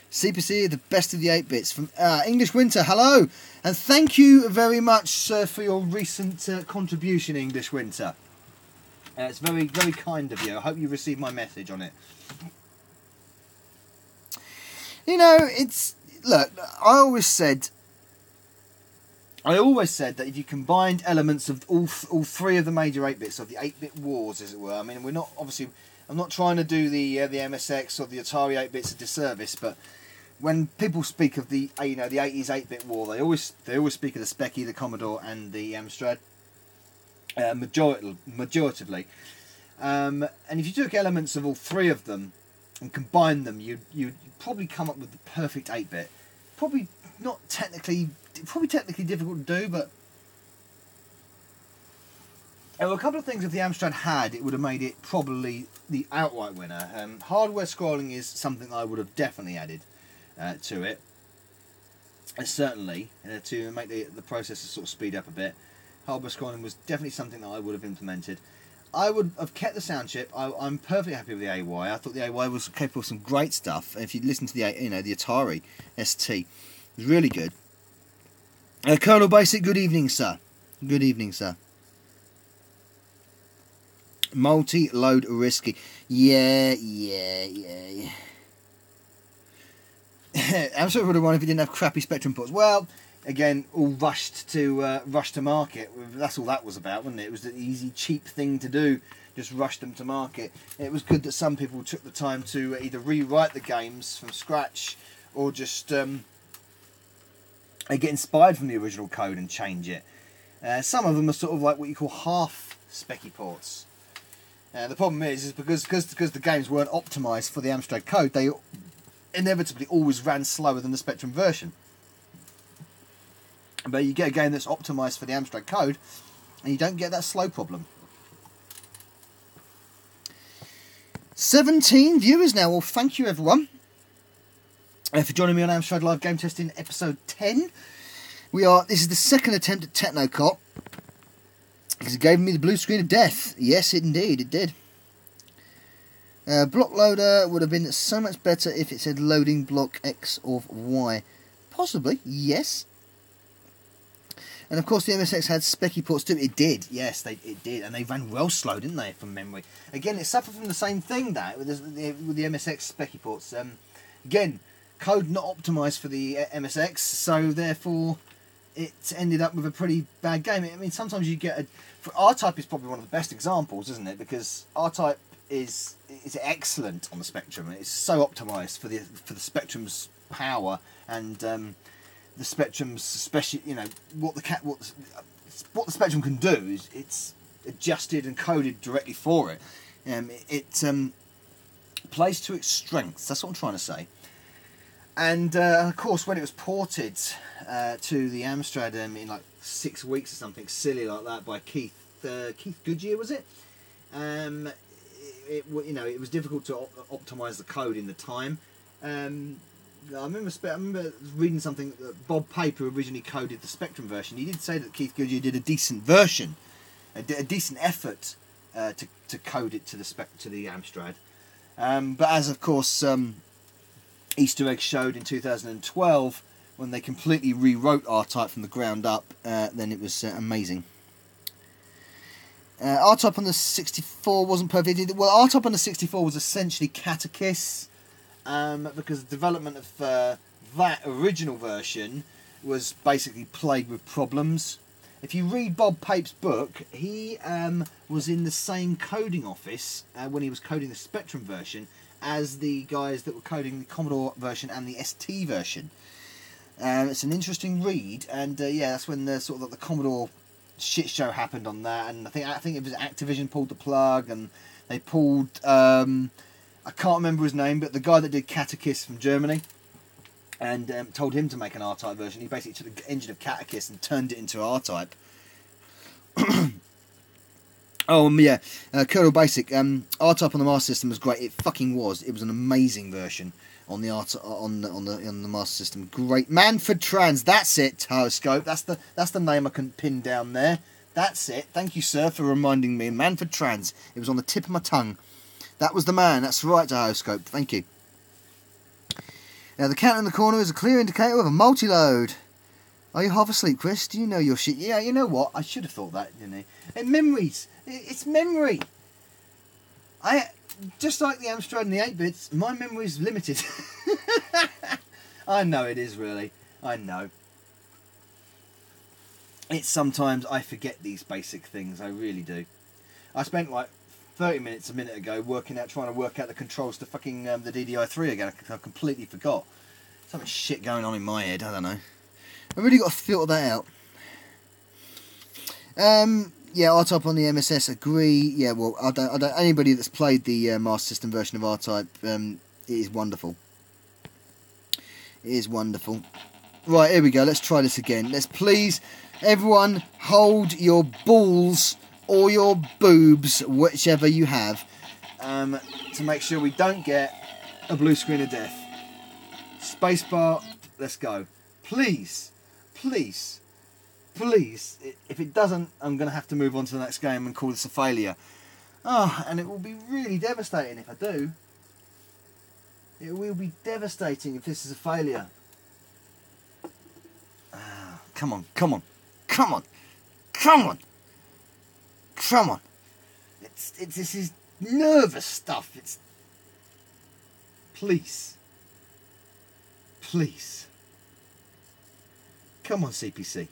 CPC, the best of the 8-bits. From English Winter, hello. And thank you very much, sir, for your recent contribution, English Winter. It's very, very kind of you. I hope you received my message on it. You know, look, I always said I always said that if you combined elements of all three of the major 8-bits, of the 8-bit wars, as it were. I mean, we're not obviously. I'm not trying to do the MSX or the Atari 8-bits a disservice, but when people speak of the the 80s 8-bit war, they always speak of the Specky, the Commodore, and the Amstrad. Majoritively, and if you took elements of all three of them and combined them, you'd probably come up with the perfect 8-bit. Probably technically difficult to do, but there were a couple of things if the Amstrad had, it would have made it probably the outright winner. Hardware scrolling is something I would have definitely added to it, certainly to make the processor sort of speed up a bit. Hardware scrolling was definitely something that I would have implemented. I would have kept the sound chip. I'm perfectly happy with the AY. I thought the AY was capable of some great stuff. If you listen to the the Atari ST, it was really good. Colonel Basic, good evening, sir. Good evening, sir. Multi-load risky. Yeah. I'm sort of wondering if you didn't have crappy Spectrum ports. Well, again, all rushed to market. That's all that was about, wasn't it? It was the easy, cheap thing to do. Just rush them to market. It was good that some people took the time to either rewrite the games from scratch or just get inspired from the original code and change it. Some of them are sort of like what you call half specky ports. The problem is because the games weren't optimised for the Amstrad code, they inevitably always ran slower than the Spectrum version. But you get a game that's optimised for the Amstrad code, and you don't get that slow problem. 17 viewers now. Well, thank you everyone for joining me on Amstrad Live Game Testing episode 10. This is the second attempt at Techno Cop, because it gave me the blue screen of death. Yes, indeed, it did. Block loader would have been so much better if it said loading block X or Y. Possibly, yes. And of course the MSX had specky ports too. It did, yes, it did, and they ran well slow, didn't they, from memory? Again, it suffered from the same thing that with the MSX specky ports. Again, code not optimised for the MSX, so therefore it ended up with a pretty bad game. I mean, sometimes you get R-Type is probably one of the best examples, isn't it? Because R-Type is excellent on the Spectrum. It's so optimised for the Spectrum's power and the Spectrum's, especially what the Spectrum can do is it's adjusted and coded directly for it. It plays to its strengths. That's what I'm trying to say. And of course, when it was ported to the Amstrad in like 6 weeks or something silly like that by Keith Goodyear, was it? It was difficult to optimise the code in the time. I remember reading something that Bob Paper originally coded the Spectrum version. He did say that Keith Goodyear did a decent version, a decent effort to code it to the Amstrad. But as of course Easter egg showed in 2012, when they completely rewrote R-Type from the ground up, then it was amazing. R-Type on the 64 wasn't perfect. Well, R-Type on the 64 was essentially Catechis. Because the development of that original version was basically plagued with problems. If you read Bob Pape's book, he was in the same coding office when he was coding the Spectrum version as the guys that were coding the Commodore version and the ST version. It's an interesting read, and yeah, that's when the Commodore shit show happened on that, and I think it was Activision pulled the plug, and they pulled I can't remember his name, but the guy that did Catechis from Germany, and told him to make an R-Type version. He basically took the engine of Catechis and turned it into R-Type. Oh yeah, Colonel Basic. R-Type on the Master System was great. It fucking was. It was an amazing version on the on the Master System. Great. Manfred Trans. That's it. Telescope. That's the name I couldn't pin down there. That's it. Thank you, sir, for reminding me. Manfred Trans. It was on the tip of my tongue. That was the man. That's right, Telescope. Thank you. Now the counter in the corner is a clear indicator of a multi-load. Are you half asleep, Chris? Do you know your shit? Yeah, you know what? I should have thought that, didn't I? Memories. It's memory. Just like the Amstrad and the 8-bits, my memory is limited. I know it is, really. I know. it's sometimes I forget these basic things. I really do. I spent like 30 minutes a minute ago trying to work out the controls to fucking the DDI3 again. I completely forgot. Something shit going on in my head. I don't know. I really got to filter that out. Yeah, R-Type on the MSS, agree. Yeah, well, I don't. Anybody that's played the Master System version of R-Type, it is wonderful. It is wonderful. Right, here we go. Let's try this again. Let's please, everyone, hold your balls or your boobs, whichever you have, to make sure we don't get a blue screen of death. Spacebar. Let's go. Please, please. Please, if it doesn't, I'm going to have to move on to the next game and call this a failure. Oh, and it will be really devastating if I do. It will be devastating if this is a failure. Come on, come on, come on, come on, come on. This is nervous stuff. It's... Please. Please. Come on, CPC.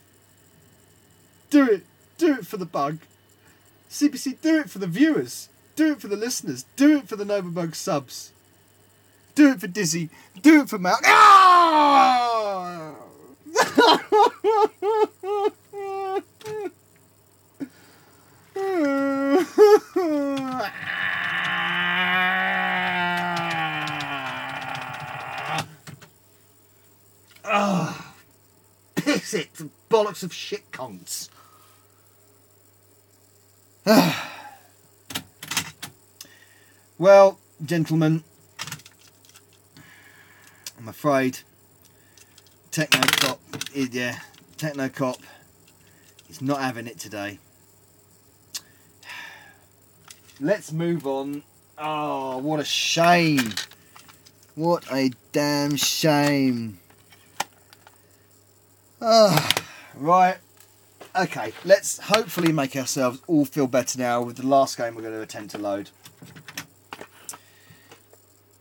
Do it. Do it for the bug. CPC, do it for the viewers. Do it for the listeners. Do it for the Novabug subs. Do it for Dizzy. Do it for Mal. Ah! Oh, piss it, the bollocks of shit cunts. Well, gentlemen, I'm afraid Techno Cop is not having it today. Let's move on. Oh, what a shame. What a damn shame. Right. Okay, let's hopefully make ourselves all feel better now with the last game we're going to attempt to load.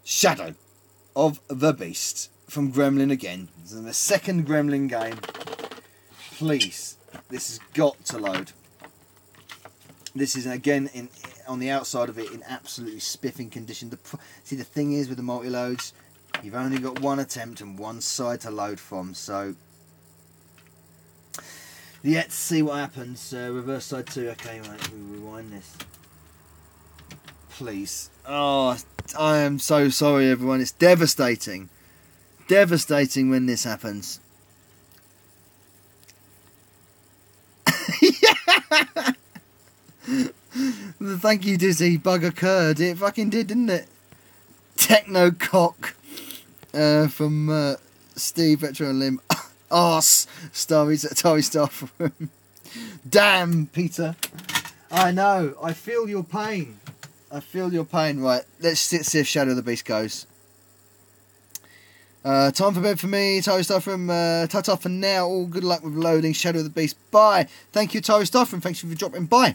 Shadow of the Beast from Gremlin again. This is the second Gremlin game. Please, this has got to load. This is again on the outside of it in absolutely spiffing condition. See, the thing is with the multi-loads, you've only got one attempt and one side to load from, so let's see what happens. Reverse side 2. Okay, right, we rewind this. Please. Oh, I am so sorry, everyone. It's devastating. Devastating when this happens. Yeah! Thank you, Dizzy. Bug occurred. It fucking did, didn't it? Techno Cop from Steve Retro and Lim. Arse. Atari Staff Room. Damn, Peter. I know. I feel your pain. I feel your pain. Right, let's see if Shadow of the Beast goes. Time for bed for me. Atari Staff Room. Ta-ta for now. All good luck with loading Shadow of the Beast. Bye. Thank you, Atari Staff Room. Thanks for dropping by.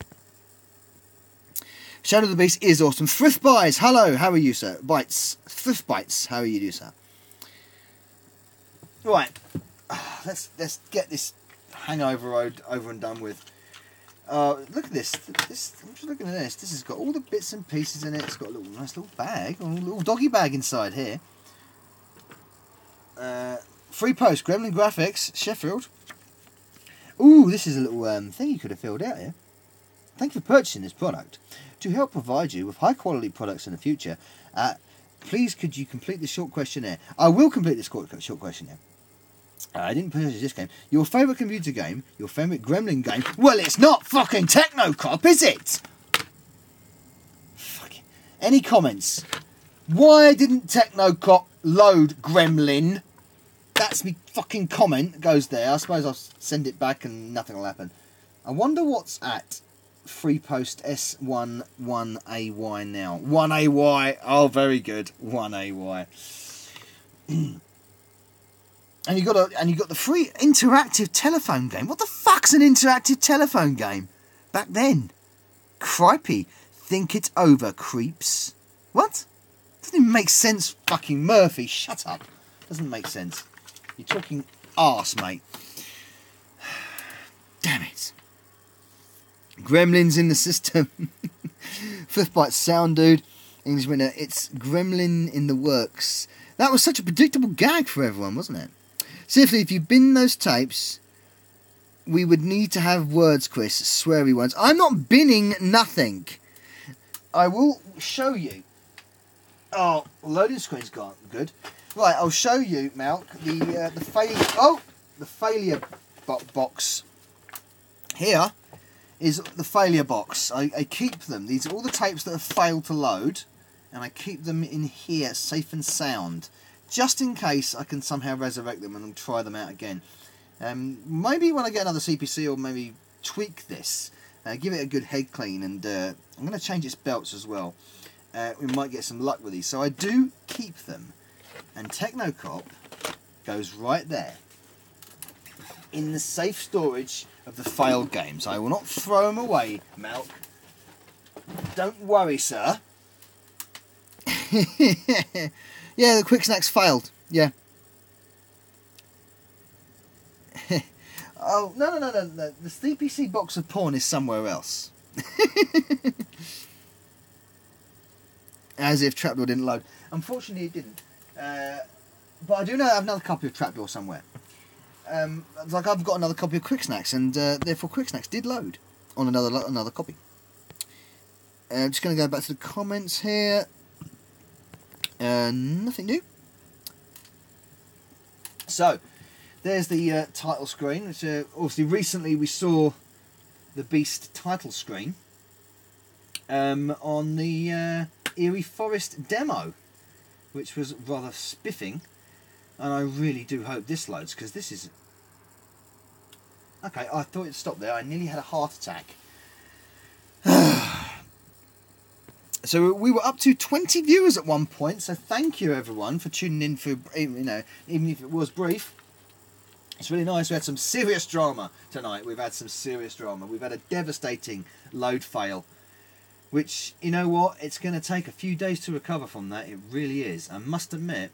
Shadow of the Beast is awesome. Thrift Buys. Hello. How are you, sir? Bites. Thrift Bites. How are you, sir? Right. Let's get this hangover over and done with. Look at this. I'm just looking at this. This has got all the bits and pieces in it. It's got a nice little bag, a little doggy bag inside here. Free post, Gremlin Graphics, Sheffield. Ooh, this is a little thing you could have filled out here. Thank you for purchasing this product. To help provide you with high quality products in the future, please could you complete the short questionnaire. I will complete this short questionnaire. I didn't purchase this game. Your favourite computer game, your favourite Gremlin game. Well, it's not fucking Techno Cop, is it? Fucking. Any comments? Why didn't Techno Cop load Gremlin? That's me fucking comment. Goes there. I suppose I'll send it back and nothing will happen. I wonder what's at free post S11AY now. 1AY. Oh, very good. 1AY. And you got the free interactive telephone game. What the fuck's an interactive telephone game? Back then. Cripey. Think it over, creeps. What? Doesn't even make sense, fucking Murphy. Shut up. Doesn't make sense. You're talking arse, mate. Damn. Gremlins in the system. Fifth Bite Sound Dude. English winner. It's Gremlin in the works. That was such a predictable gag for everyone, wasn't it? Seriously, if you bin those tapes, we would need to have words, Chris. Sweary ones. I'm not binning nothing. I will show you. Oh, loading screen's gone. Good. Right, I'll show you, Malk, the failure box. Here is the failure box. I keep them. These are all the tapes that have failed to load, and I keep them in here, safe and sound, just in case I can somehow resurrect them and try them out again. Maybe when I get another CPC, or maybe tweak this, give it a good head clean, and I'm going to change its belts as well. We might get some luck with these, so I do keep them. And Techno Cop goes right there in the safe storage of the failed games. I will not throw them away, Malk. Don't worry, sir. Yeah, the Quick Snacks failed. Yeah. Oh, no. The CPC box of porn is somewhere else. As if Trapdoor didn't load. Unfortunately, it didn't. But I do know I have another copy of Trapdoor somewhere. Like I've got another copy of Quick Snacks, and therefore Quick Snacks did load on another copy. I'm just going to go back to the comments here. Nothing new. So, there's the title screen, which obviously recently we saw the Beast title screen on the Eerie Forest demo, which was rather spiffing, and I really do hope this loads, because this is... Okay, I thought it stopped there. I nearly had a heart attack. So we were up to 20 viewers at one point, so thank you everyone for tuning in for, even if it was brief. It's really nice. We had some serious drama tonight. We've had some serious drama. We've had a devastating load fail, which, you know what, it's going to take a few days to recover from that. It really is. I must admit,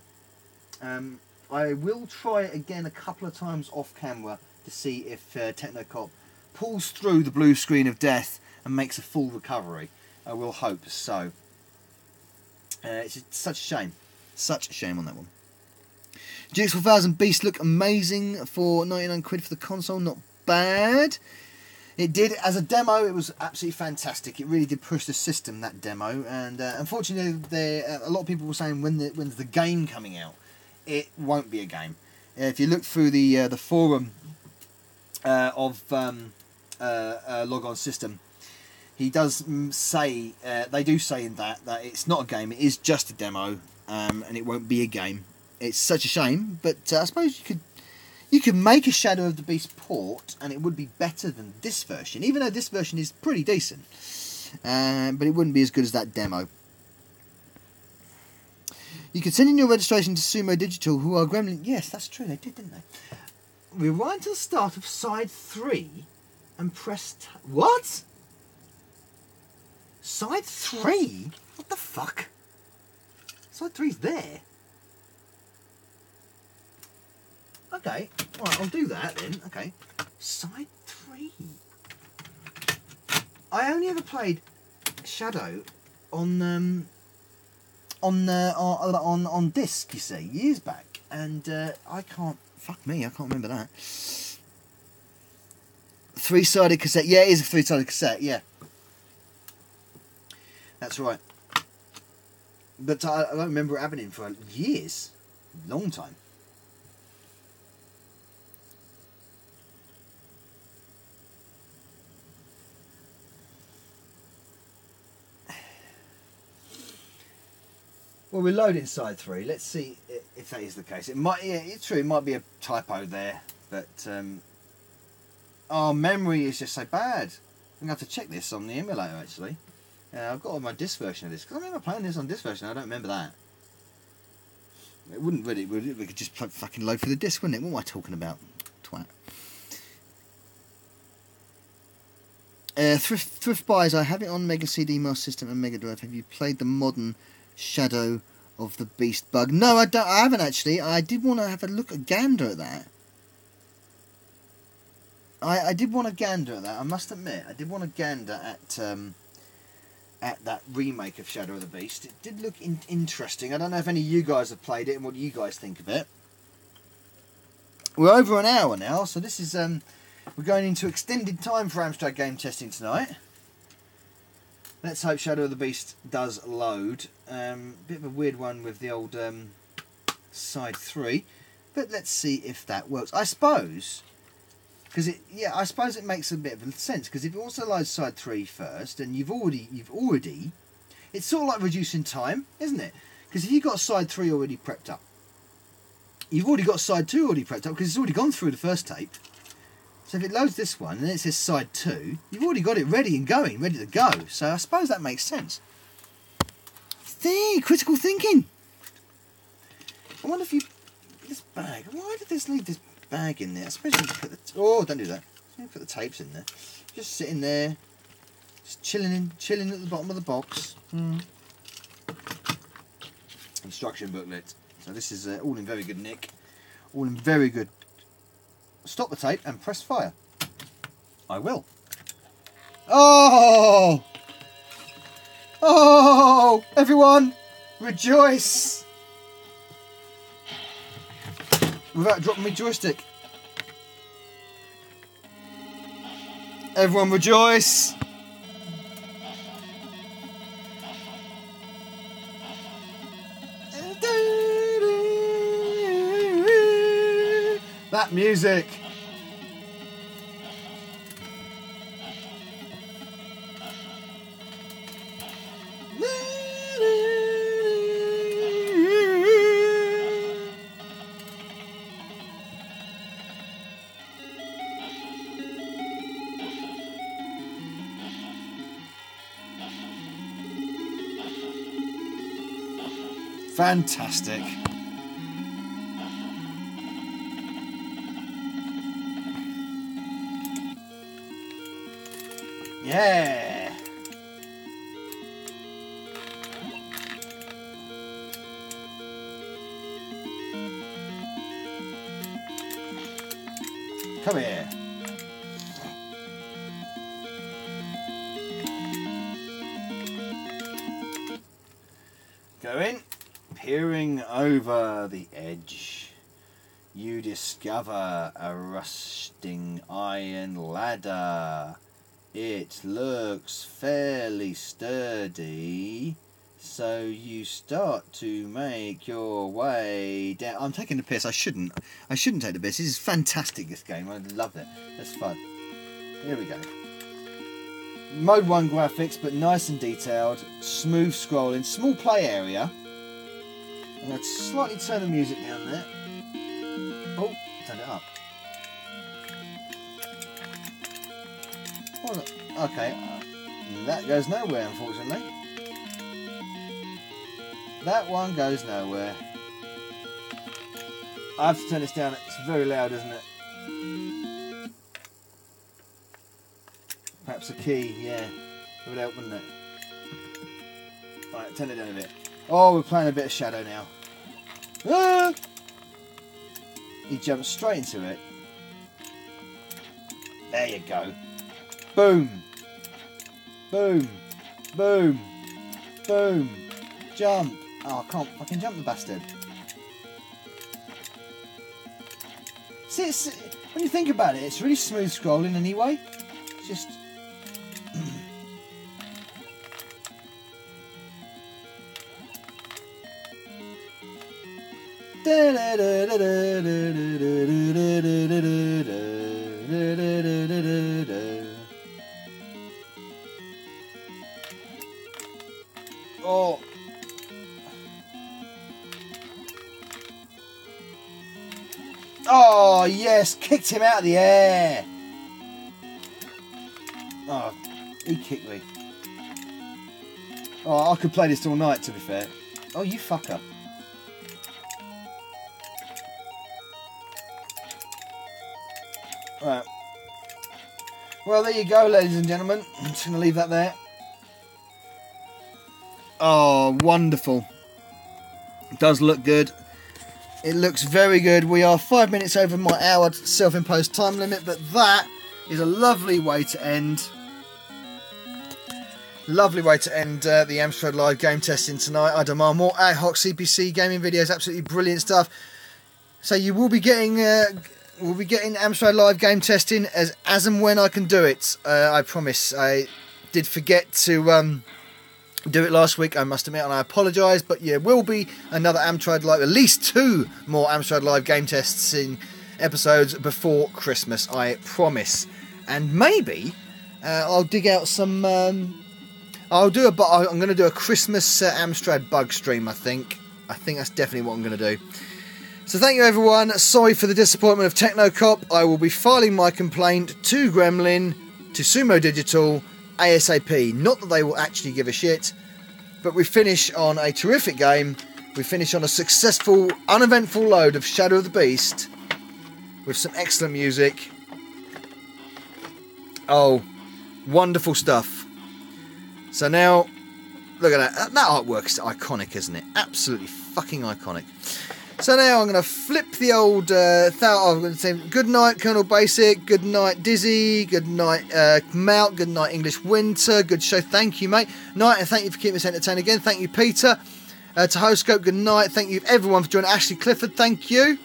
I will try it again a couple of times off camera to see if Techno Cop pulls through the blue screen of death and makes a full recovery. I will hope so. It's such a shame. Such a shame on that one. GX4000 Beast look amazing for 99 quid for the console. Not bad. It did, as a demo, it was absolutely fantastic. It really did push the system, that demo. And unfortunately, a lot of people were saying, when's the game coming out? It won't be a game. If you look through the forum of Logon System, he does say, they do say in that it's not a game, it is just a demo, and it won't be a game. It's such a shame, but I suppose you could make a Shadow of the Beast port, and it would be better than this version, even though this version is pretty decent. But it wouldn't be as good as that demo. You could send in your registration to Sumo Digital, who are Gremlin. Yes, that's true, they did, didn't they? Rewind to the start of side 3 and press... What? Side 3? What the fuck? Side 3's there. Okay, alright, I'll do that then. Okay. Side 3. I only ever played Shadow on disc, you see, years back, and I can't. Fuck me, I can't remember that. 3-sided cassette. Yeah, it is a 3-sided cassette. Yeah, that's right. But I don't remember it happening for years, long time. Well, we're loading side 3. Let's see if that is the case. It might. Yeah, it's true. It might be a typo there, but our memory is just so bad. I'm gonna have to check this on the emulator actually. I've got my disc version of this because I remember playing this on disc version. I don't remember that. It wouldn't really. Would it? We could just fucking load for the disc, wouldn't it? What am I talking about? Twat. Thrift buys. I have it on Mega CD, Master System, and Mega Drive. Have you played the modern Shadow of the Beast bug? No, I haven't actually. I did want to have a gander at that. I did want to gander at that. I must admit, I did want to gander at that remake of Shadow of the Beast. It did look interesting. I don't know if any of you guys have played it and what you guys think of it. We're over an hour now, so this is we're going into extended time for Amstrad game testing tonight. Let's hope Shadow of the Beast does load. Bit of a weird one with the old side 3, but let's see if that works. I suppose, because I suppose it makes a bit of sense, because if it also loads side 3 first, and you've already, it's sort of like reducing time, isn't it? Because if you've got side 3 already prepped up, you've already got side 2 already prepped up, because it's already gone through the first tape. So if it loads this one and it says side 2, you've already got it ready and going, ready to go. So I suppose that makes sense. Critical thinking. I wonder if you... This bag, why did this leave this bag in there? I suppose you put the... Oh, don't do that. You put the tapes in there. Just sitting there. Just chilling at the bottom of the box. Instruction booklet. So this is all in very good nick. All in very good... Stop the tape and press fire. I will. Oh! Oh! Everyone, rejoice! Without dropping my joystick. Everyone rejoice! That music. Fantastic. Yeah. Come here. Go in. Peering over the edge, you discover a rusting iron ladder. It looks fairly sturdy, so you start to make your way down. I'm taking the piss. I shouldn't take the piss. This is fantastic, this game. I love it. It's fun. Here we go. Mode 1 graphics, but nice and detailed. Smooth scrolling. Small play area. I'm going to slightly turn the music down there. Oh, turn it up. Oh, okay, that goes nowhere, unfortunately. That one goes nowhere. I have to turn this down. It's very loud, isn't it? Perhaps a key, yeah. It would help, wouldn't it? Right, turn it down a bit. Oh, we're playing a bit of Shadow now. Ah! He jumps straight into it. There you go. Boom. Boom. Boom. Boom. Jump. Oh, I can't fucking jump the bastard. See, when you think about it, it's really smooth scrolling anyway. It's just... Oh. Oh, yes, kicked him out of the air. Oh, he kicked me. Oh, I could play this all night, to be fair. Oh, you fucker. Right. Well, there you go, ladies and gentlemen. I'm just going to leave that there. Oh, wonderful. It does look good. It looks very good. We are 5 minutes over my hour self-imposed time limit, but that is a lovely way to end. Lovely way to end the Amstrad Live game testing tonight. I demand more ad hoc CPC gaming videos. Absolutely brilliant stuff. So you will be getting Amstrad Live game testing as and when I can do it. I promise. I did forget to do it last week, I must admit, and I apologise. But yeah, will be another Amstrad Live, at least 2 more Amstrad Live game testing episodes before Christmas. I promise. And maybe I'll dig out some. I'm going to do a Christmas Amstrad bug stream. I think that's definitely what I'm going to do. So thank you everyone. Sorry for the disappointment of Techno Cop. I will be filing my complaint to Gremlin, to Sumo Digital, ASAP. Not that they will actually give a shit, but we finish on a terrific game. We finish on a successful, uneventful load of Shadow of the Beast with some excellent music. Oh, wonderful stuff. So now, look at that. That artwork is iconic, isn't it? Absolutely fucking iconic. So now I'm going to flip the old I'm going to say good night Colonel Basic, good night Dizzy, good night Mount, good night English Winter, good show, thank you mate, night, and thank you for keeping us entertained again, thank you Peter, to Hoscope, good night, thank you everyone for joining, Ashley Clifford, thank you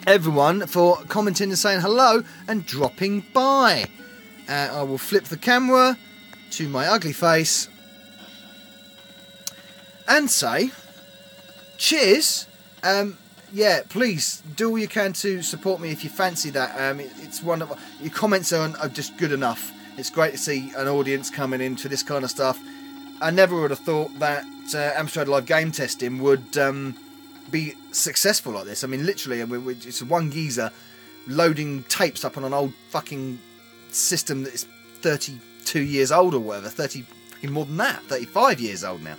everyone for commenting and saying hello and dropping by. I will flip the camera to my ugly face and say cheers. Yeah, please do all you can to support me if you fancy that. It's wonderful. Your comments are just good enough. It's great to see an audience coming into this kind of stuff. I never would have thought that Amstrad Live game testing would be successful like this. I mean, literally, it's one geezer loading tapes up on an old fucking system that is 32 years old or whatever. 30, fucking more than that. 35 years old now.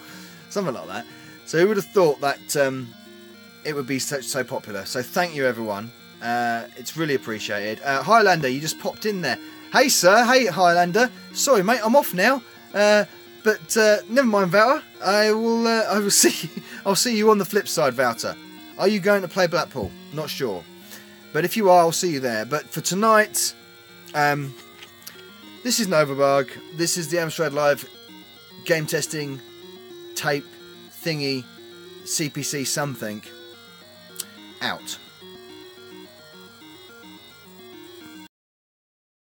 Something like that. So who would have thought that it would be so popular. So thank you everyone, it's really appreciated. Highlander, you just popped in there. Hey sir, hey Highlander, sorry mate, I'm off now, but never mind Wouter, I will see I'll see you on the flip side. Wouter, are you going to play Blackpool? Not sure, but if you are, I'll see you there. But for tonight, this is Novabug, this is the Amstrad Live game testing tape thingy CPC something out.